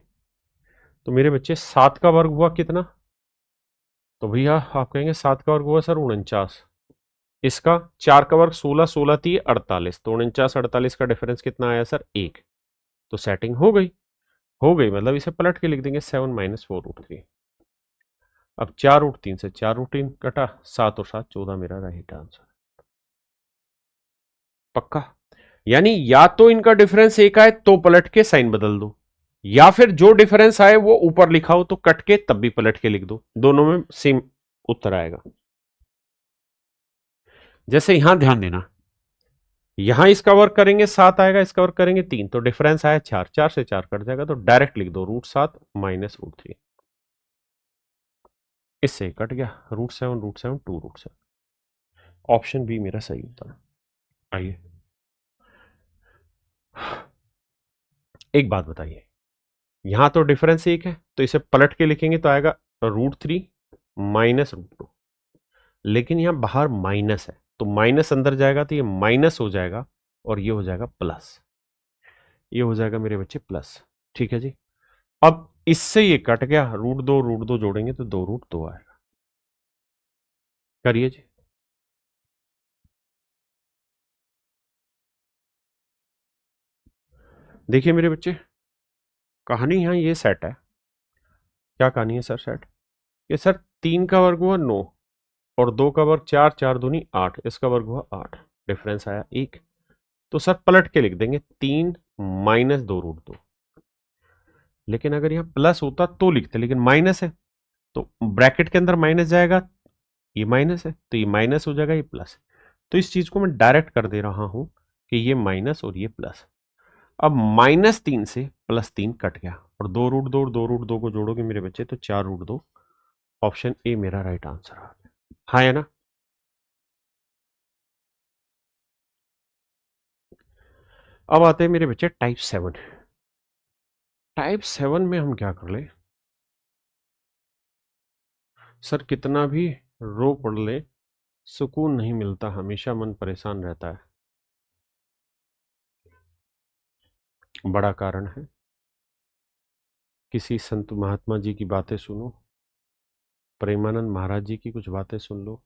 तो मेरे बच्चे 7 का वर्ग हुआ कितना, तो भैया आप कहेंगे 7 का वर्ग हुआ सर 49, इसका 4 का वर्ग 16, 16 3 48, तो 49 48 का डिफरेंस कितना आया सर 1, तो सेटिंग हो गई। हो गई मतलब इसे पलट के लिख देंगे 7 माइनस 4√3। अब 4√3 से 4√3 कटा, 7 और 7 14 मेरा राइट आंसर। पक्का? यानी या तो इनका डिफरेंस 1 आए तो पलट के साइन बदल दो, या फिर जो डिफरेंस आए वो ऊपर लिखा हो तो कट के तब भी पलट के लिख दो, दोनों में सेम उत्तर आएगा। जैसे यहां ध्यान देना, यहां इसका वर्क करेंगे 7 आएगा, इसका वर्क करेंगे 3, तो डिफरेंस आया 4, 4 से 4 कट जाएगा, तो डायरेक्ट लिख दो √7 माइनस √3। इससे कट गया √7 √7 2√7, ऑप्शन बी मेरा सही उत्तर। आइए, एक बात बताइए, यहां तो डिफरेंस 1 है तो इसे पलट के लिखेंगे तो आएगा √3 माइनस √2, लेकिन यहां बाहर माइनस है तो माइनस अंदर जाएगा तो ये माइनस हो जाएगा और ये हो जाएगा प्लस, ये हो जाएगा मेरे बच्चे प्लस। ठीक है जी। अब इससे ये कट गया, √2 जोड़ेंगे तो 2√2 आएगा। करिए जी। देखिए मेरे बच्चे, कहानी यहां ये सेट है। क्या कहानी है सर सेट? ये सर 3 का वर्ग हुआ 9 और 2 का वर्ग 4, 4 दूनी 8, इसका वर्ग हुआ 8, डिफरेंस आया 1, तो सर पलट के लिख देंगे 3 माइनस 2√2। लेकिन अगर यहां प्लस होता तो लिखते, लेकिन माइनस है तो ब्रैकेट के अंदर माइनस जाएगा, ये माइनस है तो ये माइनस हो जाएगा, ये प्लस, तो इस चीज को मैं डायरेक्ट कर दे रहा हूं कि ये माइनस और ये प्लस। अब -3 से +3 कट गया और 2√2 और 2√2 को जोड़ोगे मेरे बच्चे तो 4√2, ऑप्शन ए मेरा राइट आंसर आ गया। हाँ है ना? अब आते हैं मेरे बच्चे टाइप 7। टाइप 7 में हम क्या कर ले सर, कितना भी रो पढ़ ले सुकून नहीं मिलता, हमेशा मन परेशान रहता है। बड़ा कारण है, किसी संत महात्मा जी की बातें सुनो, प्रेमानंद महाराज जी की कुछ बातें सुन लो,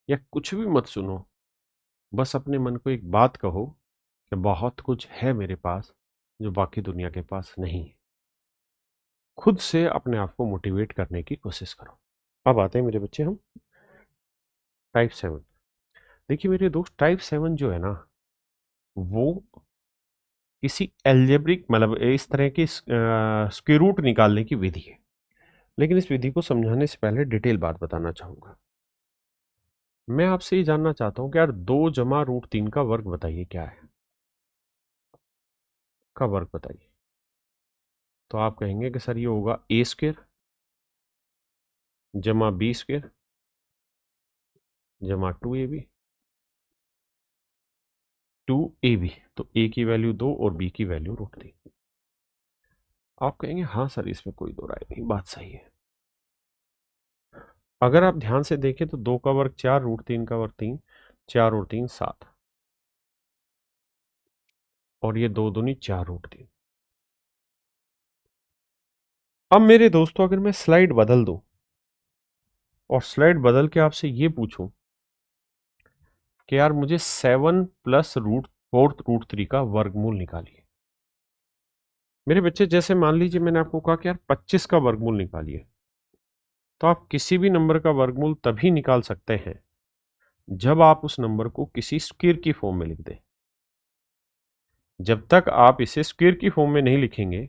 या कुछ भी मत सुनो, बस अपने मन को एक बात कहो कि बहुत कुछ है मेरे पास जो बाकी दुनिया के पास नहीं है। खुद से अपने आप को मोटिवेट करने की कोशिश करो। अब आते हैं मेरे बच्चे हम टाइप 7। देखिए मेरे दोस्त, टाइप 7 जो है ना, वो किसी एल्जेब्रिक मतलब इस तरह की स्क्वायर रूट निकालने की विधि है। लेकिन इस विधि को समझाने से पहले डिटेल बात बताना चाहूंगा। मैं आपसे ये जानना चाहता हूं कि यार 2 जमा रूट 3 का वर्ग बताइए क्या है, का वर्ग बताइए। तो आप कहेंगे कि सर ये होगा ए स्क्वेयर जमा बी स्क्वेयर जमा 2ab 2ab। तो ए की वैल्यू 2 और बी की वैल्यू √3। आप कहेंगे हाँ सर इसमें कोई दो राय नहीं, बात सही है। अगर आप ध्यान से देखें तो 2 का वर्ग 4, √3 का वर्ग 3, 4 और 3 7, और ये 2 दूनी 4 √3। अब मेरे दोस्तों अगर मैं स्लाइड बदल दूं और स्लाइड बदल के आपसे ये पूछूं कि यार मुझे 7 + √4 का वर्गमूल निकालिए। मेरे बच्चे जैसे मान लीजिए मैंने आपको कहा कि यार 25 का वर्गमूल निकालिए, तो आप किसी भी नंबर का वर्गमूल तभी निकाल सकते हैं जब आप उस नंबर को किसी स्क्वायर की फॉर्म में लिख दें। जब तक आप इसे स्क्वायर की फॉर्म में नहीं लिखेंगे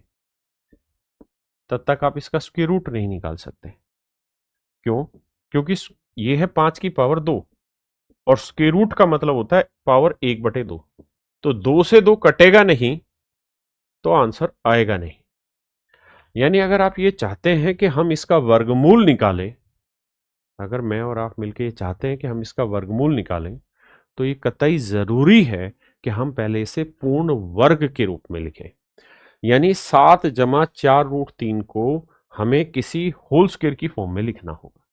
तब तक आप इसका स्क्वायर रूट नहीं निकाल सकते। क्यों? क्योंकि ये है 5 की पावर 2 और स्क्वायर रूट का मतलब होता है पावर 1/2। तो 2 से 2 कटेगा नहीं तो आंसर आएगा नहीं। यानी अगर आप ये चाहते हैं कि हम इसका वर्गमूल निकालें, अगर मैं और आप मिलकर ये चाहते हैं कि हम इसका वर्गमूल निकालें, तो ये कतई जरूरी है कि हम पहले इसे पूर्ण वर्ग के रूप में लिखें। यानी 7 जमा 4 √3 को हमें किसी होल स्क्वायर की फॉर्म में लिखना होगा,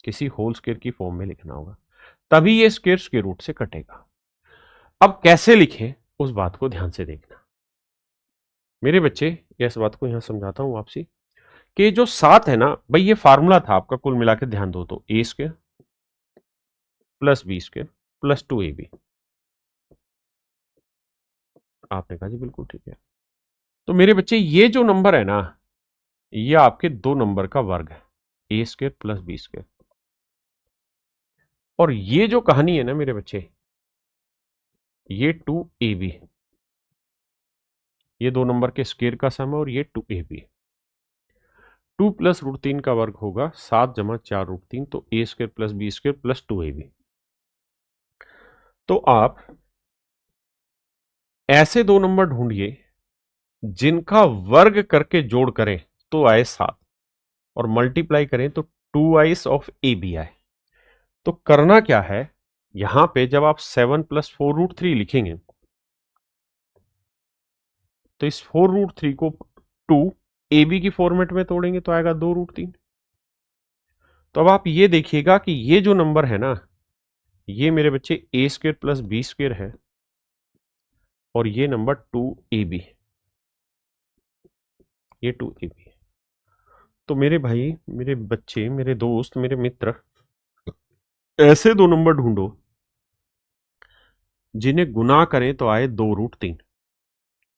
किसी होल स्क्वायर की फॉर्म में लिखना होगा, तभी ये स्क्वायर स्क्वायर रूट से कटेगा। अब कैसे लिखें उस बात को ध्यान से देखना मेरे बच्चे। इस बात को यहां समझाता हूं आपसे कि जो 7 है ना भाई, ये फार्मूला था आपका, कुल मिलाकर ध्यान दो तो A square plus B square plus 2ab। आपने कहा जी बिल्कुल ठीक है। तो मेरे बच्चे ये जो नंबर है ना, ये आपके 2 नंबर का वर्ग है, ए स्क्वायर प्लस बी स्क्वायर। और ये जो कहानी है ना मेरे बच्चे, ये 2ab, ये 2 नंबर के स्क्वायर का सम है, और ये 2ab। 2 + √3 का वर्ग होगा 7 जमा 4 √3, तो A square plus B square plus 2ab। तो आप ऐसे 2 नंबर ढूंढिए जिनका वर्ग करके जोड़ करें तो आए 7 और मल्टीप्लाई करें तो 2i's ऑफ ab आए। तो करना क्या है, यहां पे जब आप 7 + 4 √3 लिखेंगे तो इस 4 √3 को 2 ab की फॉर्मेट में तोड़ेंगे तो आएगा 2 √3। तो अब आप ये देखिएगा कि ये जो नंबर है ना, ये मेरे बच्चे ए स्क्वायर प्लस बी स्क्वायर है, और ये नंबर 2ab, ये 2ab है। तो मेरे भाई, मेरे बच्चे, मेरे दोस्त, मेरे मित्र, ऐसे 2 नंबर ढूंढो जिन्हें गुना करें तो आए 2 √3।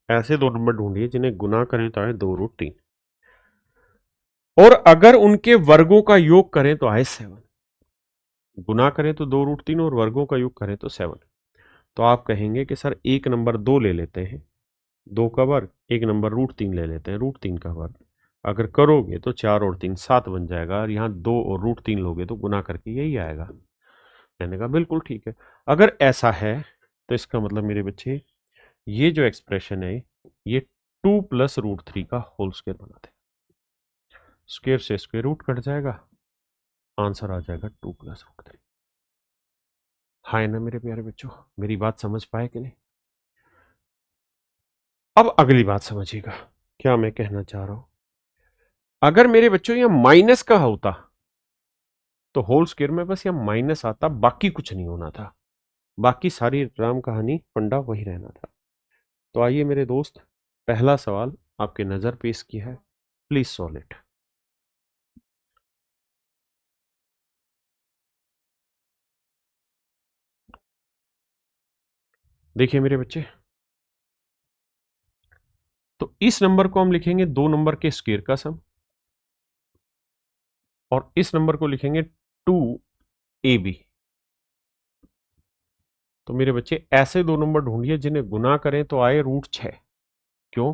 ऐसे 2 नंबर ढूंढिए जिन्हें गुना करें तो आए 2 √3, और अगर उनके वर्गों का योग करें तो आए 7। गुना करें तो 2 √3 और वर्गों का योग करें तो 7। तो आप कहेंगे कि सर एक नंबर 2 ले लेते हैं, 2 का वर्ग, एक नंबर √3 ले लेते हैं, √3 का वर्ग। अगर करोगे तो 4 और 3 7 बन जाएगा, और यहाँ 2 और √3 लोगे तो गुना करके यही आएगा। मैंने कहा बिल्कुल ठीक है। अगर ऐसा है तो इसका मतलब मेरे बच्चे, ये जो एक्सप्रेशन है ये 2 + √3 का होल स्क्वायर बनाते हैं। स्क्वायर से स्क्वायर रूट कट जाएगा, आंसर आ जाएगा 2 + √3। हाय ना मेरे प्यारे बच्चों, मेरी बात समझ पाए कि नहीं? अब अगली बात समझिएगा क्या मैं कहना चाह रहा हूं। अगर मेरे बच्चों यहां माइनस का होता तो होल स्क्वायर में बस यहां माइनस आता, बाकी कुछ नहीं होना था, बाकी सारी राम कहानी फंडा वही रहना था। तो आइए मेरे दोस्त, पहला सवाल आपके नजर पेश किया है, प्लीज सॉल्व इट। देखिए मेरे बच्चे, तो इस नंबर को हम लिखेंगे 2 नंबर के स्क्वायर का सम, और इस नंबर को लिखेंगे 2ab। तो मेरे बच्चे ऐसे 2 नंबर ढूंढिए जिन्हें गुना करें तो आए √6। क्यों?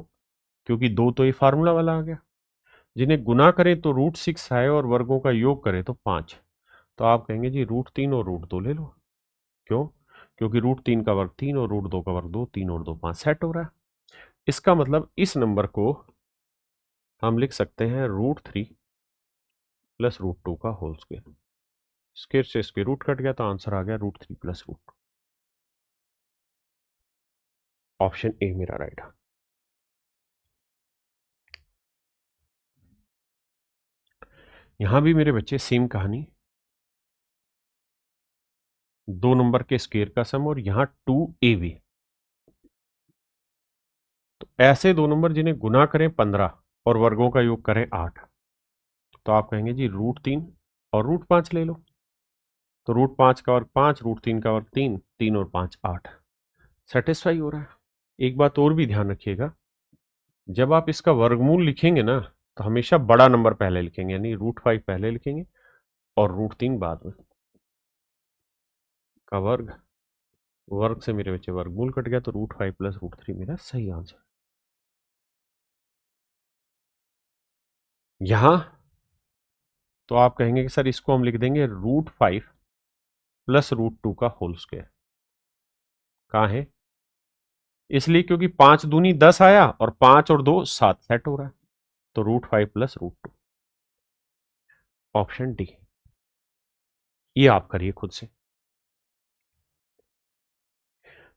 क्योंकि 2 तो ये फार्मूला वाला आ गया। जिन्हें गुना करें तो √6 आए और वर्गों का योग करें तो 5। तो आप कहेंगे जी √3 और √2 ले लो। क्यों? क्योंकि √3 का वर्ग 3 और √2 का वर्ग 2, 3 और 2 5 सेट हो रहा है। इसका मतलब इस नंबर को हम लिख सकते हैं √3 प्लस √2 का होल स्क्वायर। स्क्वायर से स्क्वायर रूट कट गया तो आंसर आ गया √3 प्लस √2। ऑप्शन ए मेरा राइट है। यहां भी मेरे बच्चे सेम कहानी, 2 नंबर के स्क्वायर का सम और यहां 2ab। तो ऐसे 2 नंबर जिन्हें गुना करें 15 और वर्गों का योग करें 8। तो आप कहेंगे जी √3 और √5 ले लो। तो √5 का वर्ग 5, √3 का वर्ग 3, 3 और 5 8। सेटिस्फाई हो रहा है। एक बात और भी ध्यान रखिएगा, जब आप इसका वर्गमूल लिखेंगे ना तो हमेशा बड़ा नंबर पहले लिखेंगे, यानी √5 पहले लिखेंगे और √3 बाद में। का वर्ग से मेरे बच्चे वर्गमूल कट गया तो √5 प्लस √3 मेरा सही आंसर। यहां तो आप कहेंगे कि सर इसको हम लिख देंगे √5 प्लस √2 का होल स्क्वायर। कहां है? इसलिए क्योंकि 5 दूनी 10 आया और 5 और 2 7 सेट हो रहा है। तो √5 प्लस √2, ऑप्शन डी। ये आप करिए खुद से।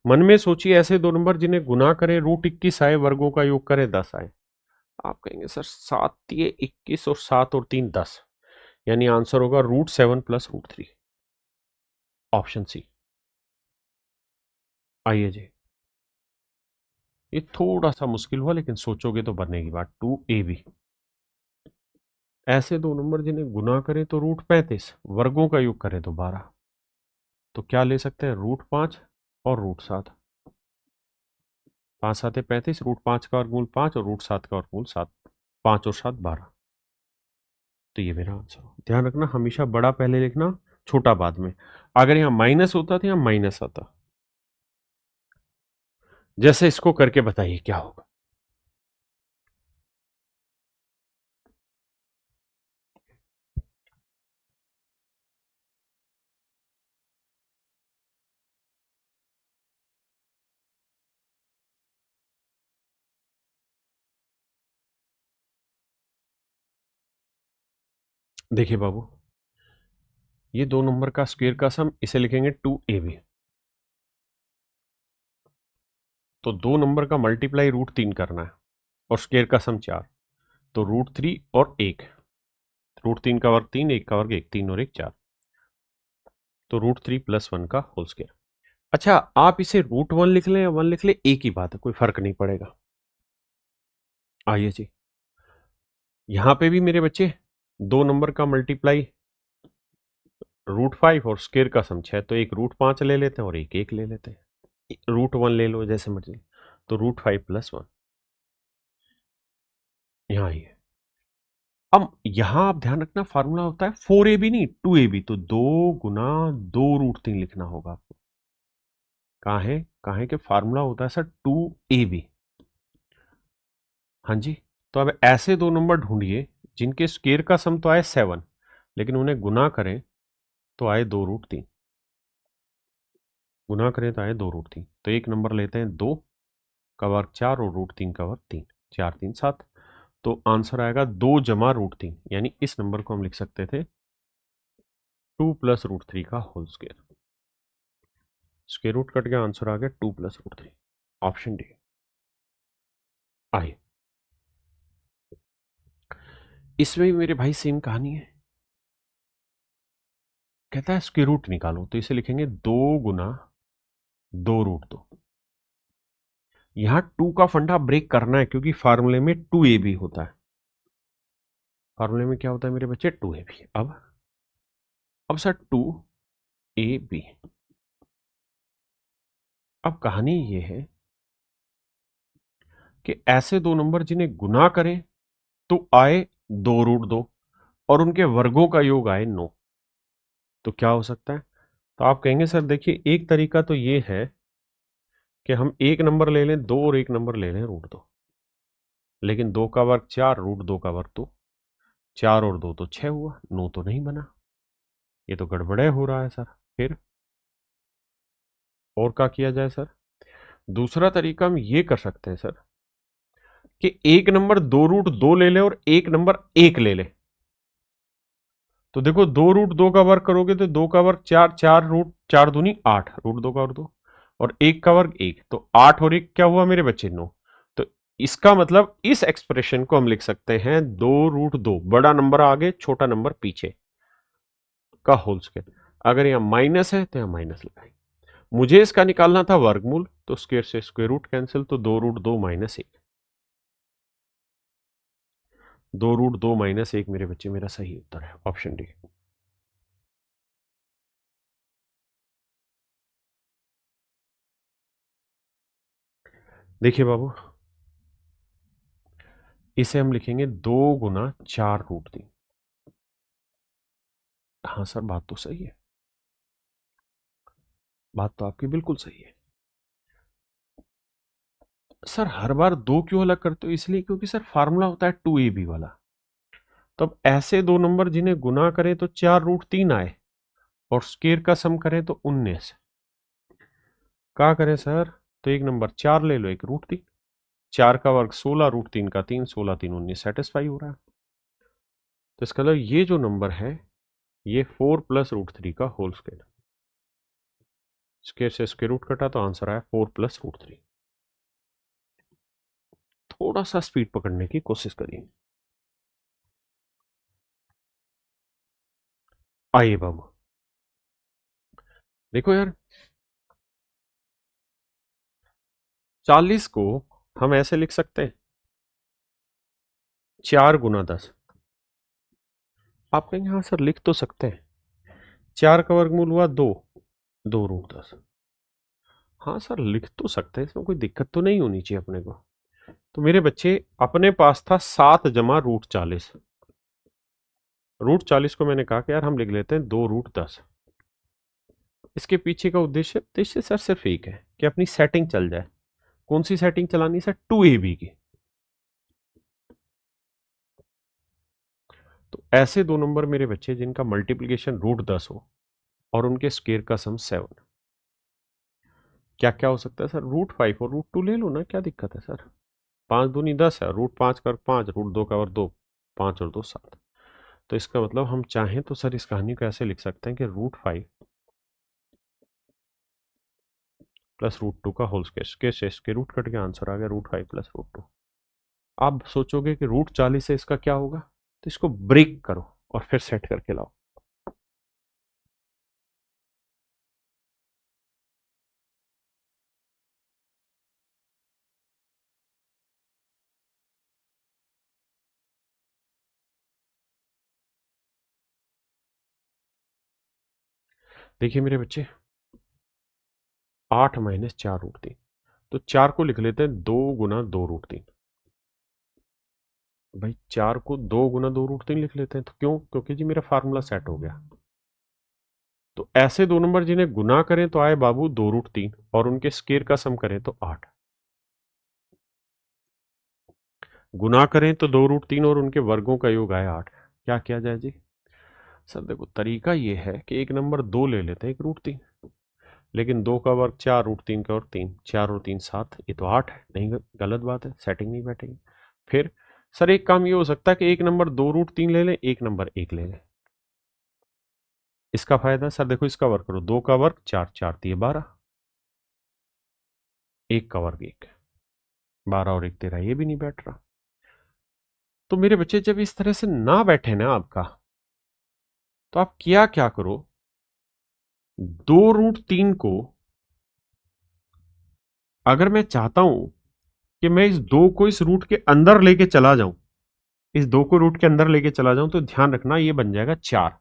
मन में सोचिए ऐसे 2 नंबर जिन्हें गुना करें √21 आए, वर्गों का योग करें 10 आए। आप कहेंगे सर 7 ये 21 और 7 और 3 10, यानी आंसर होगा √7 प्लस √3, ऑप्शन सी। आइए जी, ये थोड़ा सा मुश्किल हुआ लेकिन सोचोगे तो बनेगी बात। 2ab, ऐसे 2 नंबर जिन्हें गुना करें तो √35, वर्गों का योग करें तो 12। तो क्या ले सकते हैं? √5 और √7। 5 7 35, √5 का वर्गमूल 5 और √7 का वर्गमूल 7, 5 और 7 12। तो ये मेरा आंसर। ध्यान रखना हमेशा बड़ा पहले लिखना, छोटा बाद में। अगर यहां माइनस होता तो यहां माइनस आता। जैसे इसको करके बताइए क्या होगा। देखिए बाबू, ये 2 नंबर का स्क्वायर का सम, इसे लिखेंगे 2ab। तो 2 नंबर का मल्टीप्लाई √3 करना है और स्क्वायर का सम 4। तो √3 और 1, √3 का वर्ग 3, 1 का वर्ग 1, 3 और 1 4। तो √3 प्लस 1 का होल स्क्वायर। अच्छा, आप इसे √1 लिख लें या 1 लिख लें, एक ही बात है, कोई फर्क नहीं पड़ेगा। आइए जी, यहां पे भी मेरे बच्चे 2 नंबर का मल्टीप्लाई √5 और स्क्वायर का सम 6। तो एक √5 ले लेते हैं और एक 1 ले लेते हैं। √1 ले लो जैसे मर्जी। तो √5 प्लस 1, यहां आइए। अब यहां आप ध्यान रखना फार्मूला होता है 4ab नहीं 2ab। तो 2 गुना 2√3 लिखना होगा आपको। कहां है कि फार्मूला होता है सर 2ab। हाँ जी, तो अब ऐसे 2 नंबर ढूंढिए जिनके स्क्वायर का सम तो आए 7, लेकिन उन्हें गुना करें तो आए 2√3। गुना करें तो आए 2√3। तो एक नंबर लेते हैं 2 का वर्ग 4 और √3 का वर्ग 3, 4 3 7। तो आंसर आएगा 2 जमा √3, यानी इस नंबर को हम लिख सकते थे 2 प्लस √3 का whole square. Square root cut गया, आंसर आ गया 2 प्लस √3, ऑप्शन डी। आइए, इसमें भी मेरे भाई सेम कहानी है। कहता है स्क्वायर रूट निकालो, तो इसे लिखेंगे 2 गुना 2√2। यहां 2 का फंडा ब्रेक करना है क्योंकि फार्मूले में 2ab होता है। फार्मूले में क्या होता है मेरे बच्चे? 2ab। अब सर 2ab। अब कहानी ये है कि ऐसे 2 नंबर जिन्हें गुना करें तो आए 2√2 और उनके वर्गों का योग आए 9। तो क्या हो सकता है? तो आप कहेंगे सर देखिए, एक तरीका तो ये है कि हम एक नंबर ले लें 2 और एक नंबर ले लें √2, लेकिन 2 का वर्ग 4, √2 का वर्ग 2। 4 और 2 तो 6 हुआ, 9 तो नहीं बना, ये तो गड़बड़े हो रहा है सर। फिर और क्या किया जाए सर? दूसरा तरीका हम ये कर सकते हैं सर कि एक नंबर 2√2 ले ले और एक नंबर 1 ले ले। तो देखो 2√2 का वर्ग करोगे तो 2 का वर्ग 4, 4 रूट 4 दूनी 8, √2 का वर्ग 2, और 1 का वर्ग 1, तो 8 और 1 क्या हुआ मेरे बच्चे? 9। तो इसका मतलब इस एक्सप्रेशन को हम लिख सकते हैं 2√2, बड़ा नंबर आगे छोटा नंबर पीछे का होल स्क्वायर। अगर यहां माइनस है तो यहां माइनस लगाएंगे। मुझे इसका निकालना था वर्गमूल, तो स्क्वायर से स्क्वायर रूट कैंसिल, तो 2√2 -1, 2√2 -1 मेरे बच्चे मेरा सही उत्तर है, ऑप्शन डी। देखिए बाबू, इसे हम लिखेंगे 2 गुना 4√3। हाँ सर, बात तो सही है, बात तो आपकी बिल्कुल सही है सर। हर बार 2 क्यों अलग करते हो? इसलिए क्योंकि सर फार्मूला होता है 2ab वाला। तो अब ऐसे दो नंबर जिन्हें गुना करें तो 4√3 आए और स्क्वायर का सम करें तो 19। क्या करें सर? तो एक नंबर 4 ले लो, एक √3, 4 का वर्ग 16, √3 का 3, 16 3 19, सेटिस्फाई हो रहा है। तो इसका मतलब ये जो नंबर है ये 4 + √3 का होल स्क्वायर। स्क्वायर से स्क्वायर रूट कटा तो आंसर आया 4 + √3। थोड़ा सा स्पीड पकड़ने की कोशिश करिए। आइए बाबू, देखो यार, 40 को हम ऐसे लिख सकते हैं 4 गुना 10। आप कहेंगे हाँ सर लिख तो सकते हैं, 4 का वर्गमूल हुआ 2, 2√10। हाँ सर लिख तो सकते हैं, इसमें कोई दिक्कत तो नहीं होनी चाहिए अपने को। तो मेरे बच्चे अपने पास था 7 जमा √40। √40 को मैंने कहा कि यार हम लिख लेते हैं 2√10। इसके पीछे का उद्देश्य सर सिर्फ एक है कि अपनी सेटिंग चल जाए। कौन सी सेटिंग चलानी सर? 2ab की। तो ऐसे दो नंबर मेरे बच्चे जिनका मल्टीप्लीकेशन √10 हो और उनके स्क्वायर का सम 7, क्या क्या हो सकता है सर? √5 और √2 ले लो ना, क्या दिक्कत है सर? 5 दूनी 10 है, √5 का 5, √2 का वर्ग 2, 5 और 2 7। तो इसका मतलब हम चाहें तो सर इस कहानी को ऐसे लिख सकते हैं कि √5 + √2 का होल स्क्वायर। स्क्वायर से स्क्वायर रूट कट गया, आंसर आ गया √5 + √2। आप सोचोगे कि √40 से इसका क्या होगा, तो इसको ब्रेक करो और फिर सेट करके लाओ। देखिए मेरे बच्चे, 8 - 4√3, तो 4 को लिख लेते हैं 2 गुना 2√3। भाई 4 को 2 गुना 2√3 लिख लेते हैं, तो क्यों? क्योंकि जी मेरा फार्मूला सेट हो गया। तो ऐसे दो नंबर जिन्हें गुना करें तो आए बाबू 2√3 और उनके स्क्वायर का सम करें तो 8। गुना करें तो 2√3 और उनके वर्गों का योग आए 8। क्या किया जाए जी? सर देखो, तरीका ये है कि एक नंबर 2 ले लेते हैं, एक √3, लेकिन 2 का वर्ग 4, √3 का वर्ग 3, 4 और 3 7, ये तो 8 है। नहीं, गलत बात है, सेटिंग नहीं बैठेगी। फिर सर एक काम ये हो सकता है कि एक नंबर 2√3 ले लें, एक नंबर 1 ले लें। इसका फायदा सर देखो, इसका वर्ग करो, 2 का वर्ग 4, 4 दिए 12, 1 का वर्ग 1, 12 और 1 13, ये भी नहीं बैठ रहा। तो मेरे बच्चे जब इस तरह से ना बैठे ना आपका, तो आप क्या क्या करो, 2√3 को अगर मैं चाहता हूं कि मैं इस 2 को इस रूट के अंदर लेके चला जाऊं, इस 2 को रूट के अंदर लेके चला जाऊं, तो ध्यान रखना ये बन जाएगा 4।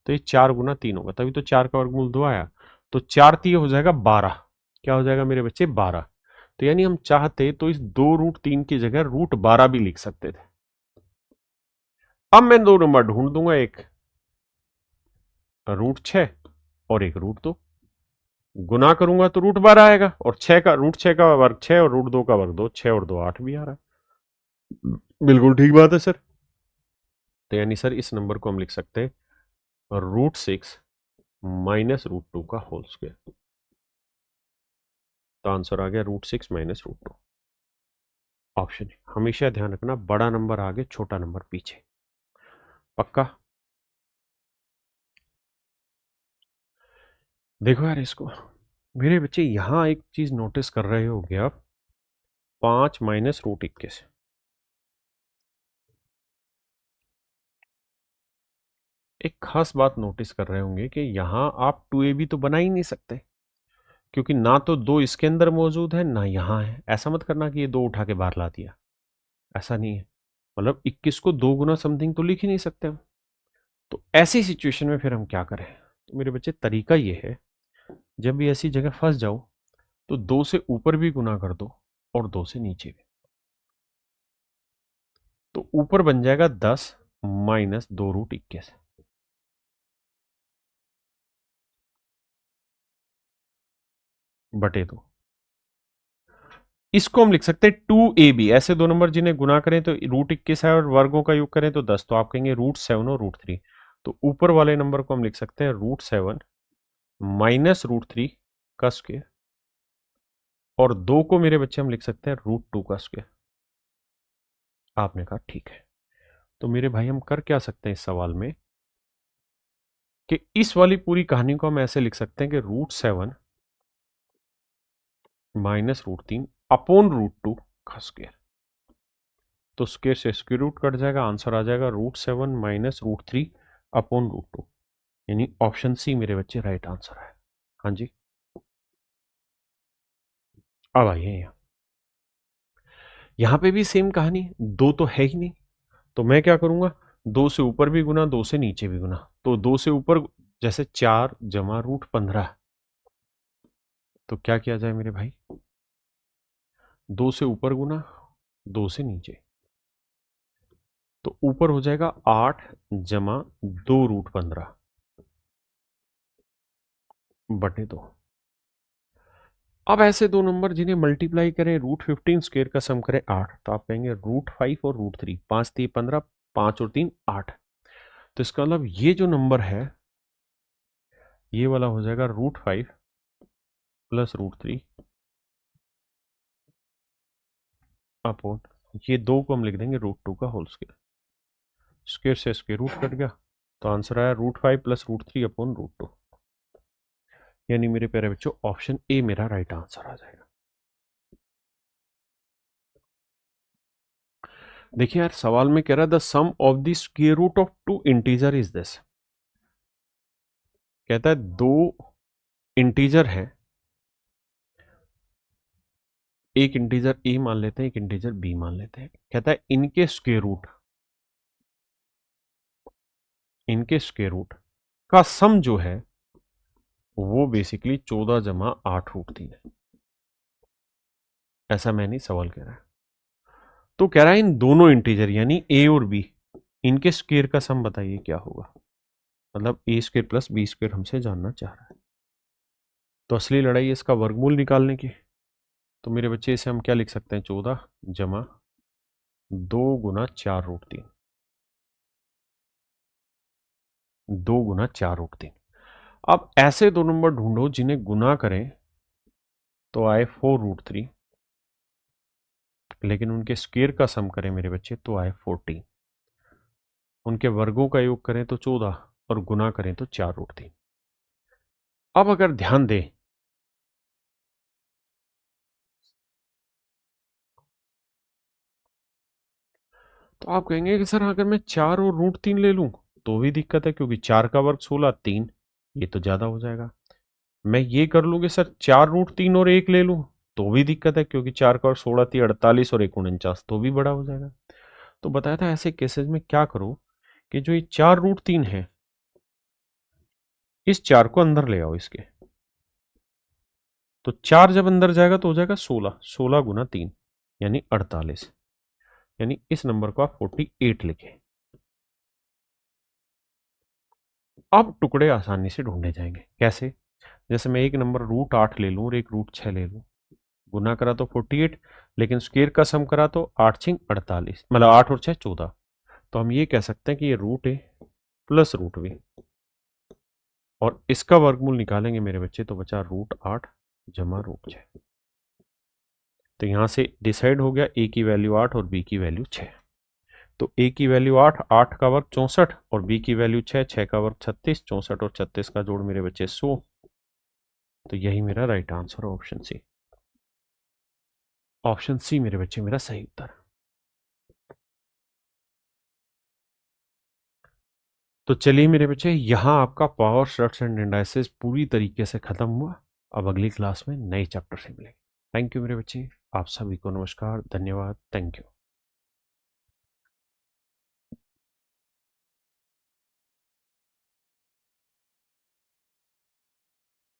तो ये 4 गुना 3 होगा, तभी तो 4 का वर्गमूल 2 आया। तो 4 3 हो जाएगा 12। क्या हो जाएगा मेरे बच्चे? 12। तो यानी हम चाहते तो इस 2√3 की जगह √12 भी लिख सकते थे। अब मैं दो नंबर ढूंढ दूंगा, एक √6 और एक √2। गुना करूंगा तो √12 आएगा, और 6 का √6 का वर्ग 6 और √2 का वर्ग 2, 6 और 2 8 भी आ रहा है। बिल्कुल ठीक बात है सर। तो यानी सर इस नंबर को हम लिख सकते हैं √6 माइनस √2 का होल स्क्वायर। तो आंसर आ गया √6 माइनस √2 ऑप्शन। हमेशा ध्यान रखना, बड़ा नंबर आगे छोटा नंबर पीछे, पक्का। देखो यार इसको, मेरे बच्चे यहां एक चीज नोटिस कर रहे होगे आप, 5 माइनस √21। एक खास बात नोटिस कर रहे होंगे कि यहां आप 2ab तो बना ही नहीं सकते, क्योंकि ना तो 2 इसके अंदर मौजूद है ना यहां है। ऐसा मत करना कि ये 2 उठा के बाहर ला दिया, ऐसा नहीं है। मतलब 21 को 2 गुना समथिंग तो लिख ही नहीं सकते हम। तो ऐसी सिचुएशन में फिर हम क्या करें? तो मेरे बच्चे तरीका ये है, जब भी ऐसी जगह फंस जाओ तो 2 से ऊपर भी गुना कर दो और 2 से नीचे भी। तो ऊपर बन जाएगा 10 माइनस 2√21 बटे 2। इसको हम लिख सकते हैं 2ab। ऐसे दो नंबर जिन्हें गुना करें तो √21 है और वर्गों का योग करें तो 10, तो आप कहेंगे √7 और √3। तो ऊपर वाले नंबर को हम लिख सकते हैं √7 माइनस √3 का स्क्वायर, और 2 को मेरे बच्चे हम लिख सकते हैं √2 का स्क्वायर। आपने कहा ठीक है। तो मेरे भाई हम कर क्या सकते हैं इस सवाल में, कि इस वाली पूरी कहानी को हम ऐसे लिख सकते हैं कि √7 माइनस √3 अपॉन √2 का स्क्वायर। तो स्क्वायर से स्क्वायर रूट कट जाएगा, आंसर आ जाएगा √7 माइनस √3 अपॉन √2, यानी ऑप्शन सी मेरे बच्चे राइट आंसर है। हाँ जी, अब आइए यहां पे भी सेम कहानी, 2 तो है ही नहीं, तो मैं क्या करूंगा, 2 से ऊपर भी गुना 2 से नीचे भी गुना। तो 2 से ऊपर जैसे 4 जमा √15, तो क्या किया जाए मेरे भाई, 2 से ऊपर गुना 2 से नीचे, तो ऊपर हो जाएगा 8 जमा 2√15 बटे 2। अब ऐसे दो नंबर जिन्हें मल्टीप्लाई करें √15 स्क्वायर का सम करें 8, तो आप कहेंगे √5 और √3, 5 3 15, 5 और 3 8। तो इसका मतलब ये जो नंबर है ये वाला हो जाएगा √5 प्लस √3 अपॉन, ये 2 को हम लिख देंगे √2 का होल स्क्वायर। स्क्वायर से स्क्वायर रूट कट गया, तो आंसर आया √5 प्लस √3 अपॉन √2, यानी मेरे प्यारे बच्चों ऑप्शन ए मेरा राइट आंसर आ जाएगा। देखिए यार सवाल में कह रहा है the sum of the square root of 2 integer is this. कहता है 2 इंटीजर है, एक इंटीजर ए मान लेते हैं, एक इंटीजर बी मान लेते हैं। कहता है इनके स्क्वायर रूट का सम जो है वो बेसिकली 14 जमा 8√3 है। ऐसा मैं नहीं, सवाल कह रहा है। तो कह रहा है इन दोनों इंटीजर यानी ए और बी, इनके स्क्वायर का सम बताइए क्या होगा। मतलब ए स्क्वायर प्लस बी स्क्वायर हमसे जानना चाह रहा है। तो असली लड़ाई है इसका वर्गमूल निकालने की। तो मेरे बच्चे इसे हम क्या लिख सकते हैं, 14 जमा 2 गुना 4√3, 2 गुना 4√3। अब ऐसे दो नंबर ढूंढो जिन्हें गुना करें तो आए 4√3, लेकिन उनके स्क्वायर का सम करें मेरे बच्चे तो आए 14। उनके वर्गों का योग करें तो 14 और गुना करें तो 4√3। अब अगर ध्यान दें तो आप कहेंगे कि सर अगर मैं 4 और √3 ले लूं तो भी दिक्कत है, क्योंकि 4 का वर्ग 16, 3 ये तो ज्यादा हो जाएगा। मैं ये कर लूँ कि सर 4√3 और 1 ले लूं तो भी दिक्कत है, क्योंकि 4 का वर्ग 16 थी 48 और 1 49, तो भी बड़ा हो जाएगा। तो बताया था ऐसे केसेस में क्या करो कि जो ये 4√3 है इस 4 को अंदर ले आओ इसके, तो 4 जब अंदर जाएगा तो हो जाएगा 16, 16 गुना 3 यानी 48, यानी इस नंबर को आप 48 लिखें। अब टुकड़े आसानी से ढूंढे जाएंगे, कैसे? जैसे मैं एक नंबर √8 ले लूं और एक √6 ले लूं, गुना करा तो 48, लेकिन स्क्वायर का सम करा तो 8 6 48, मतलब 8 और 6 14, तो हम ये कह सकते हैं कि ये रूट ए प्लस रूट बी, और इसका वर्गमूल निकालेंगे मेरे बच्चे तो बचा रूट 8 जमा रूट 6। तो यहां से डिसाइड हो गया ए की वैल्यू 8 और बी की वैल्यू 6। तो ए की वैल्यू 8, 8 का वर्ग 64, और बी की वैल्यू 6, 6 का वर्ग 36, 64 और 36 का जोड़ मेरे बच्चे 100। तो यही मेरा राइट आंसर है, ऑप्शन सी। ऑप्शन सी मेरे बच्चे मेरा सही उत्तर। तो चलिए मेरे बच्चे, यहां आपका पावर स्ट्रक्चर एंड एनालिसिस पूरी तरीके से खत्म हुआ। अब अगली क्लास में नए चैप्टर से मिलेंगे। थैंक यू मेरे बच्चे, आप सभी को नमस्कार, धन्यवाद, थैंक यू।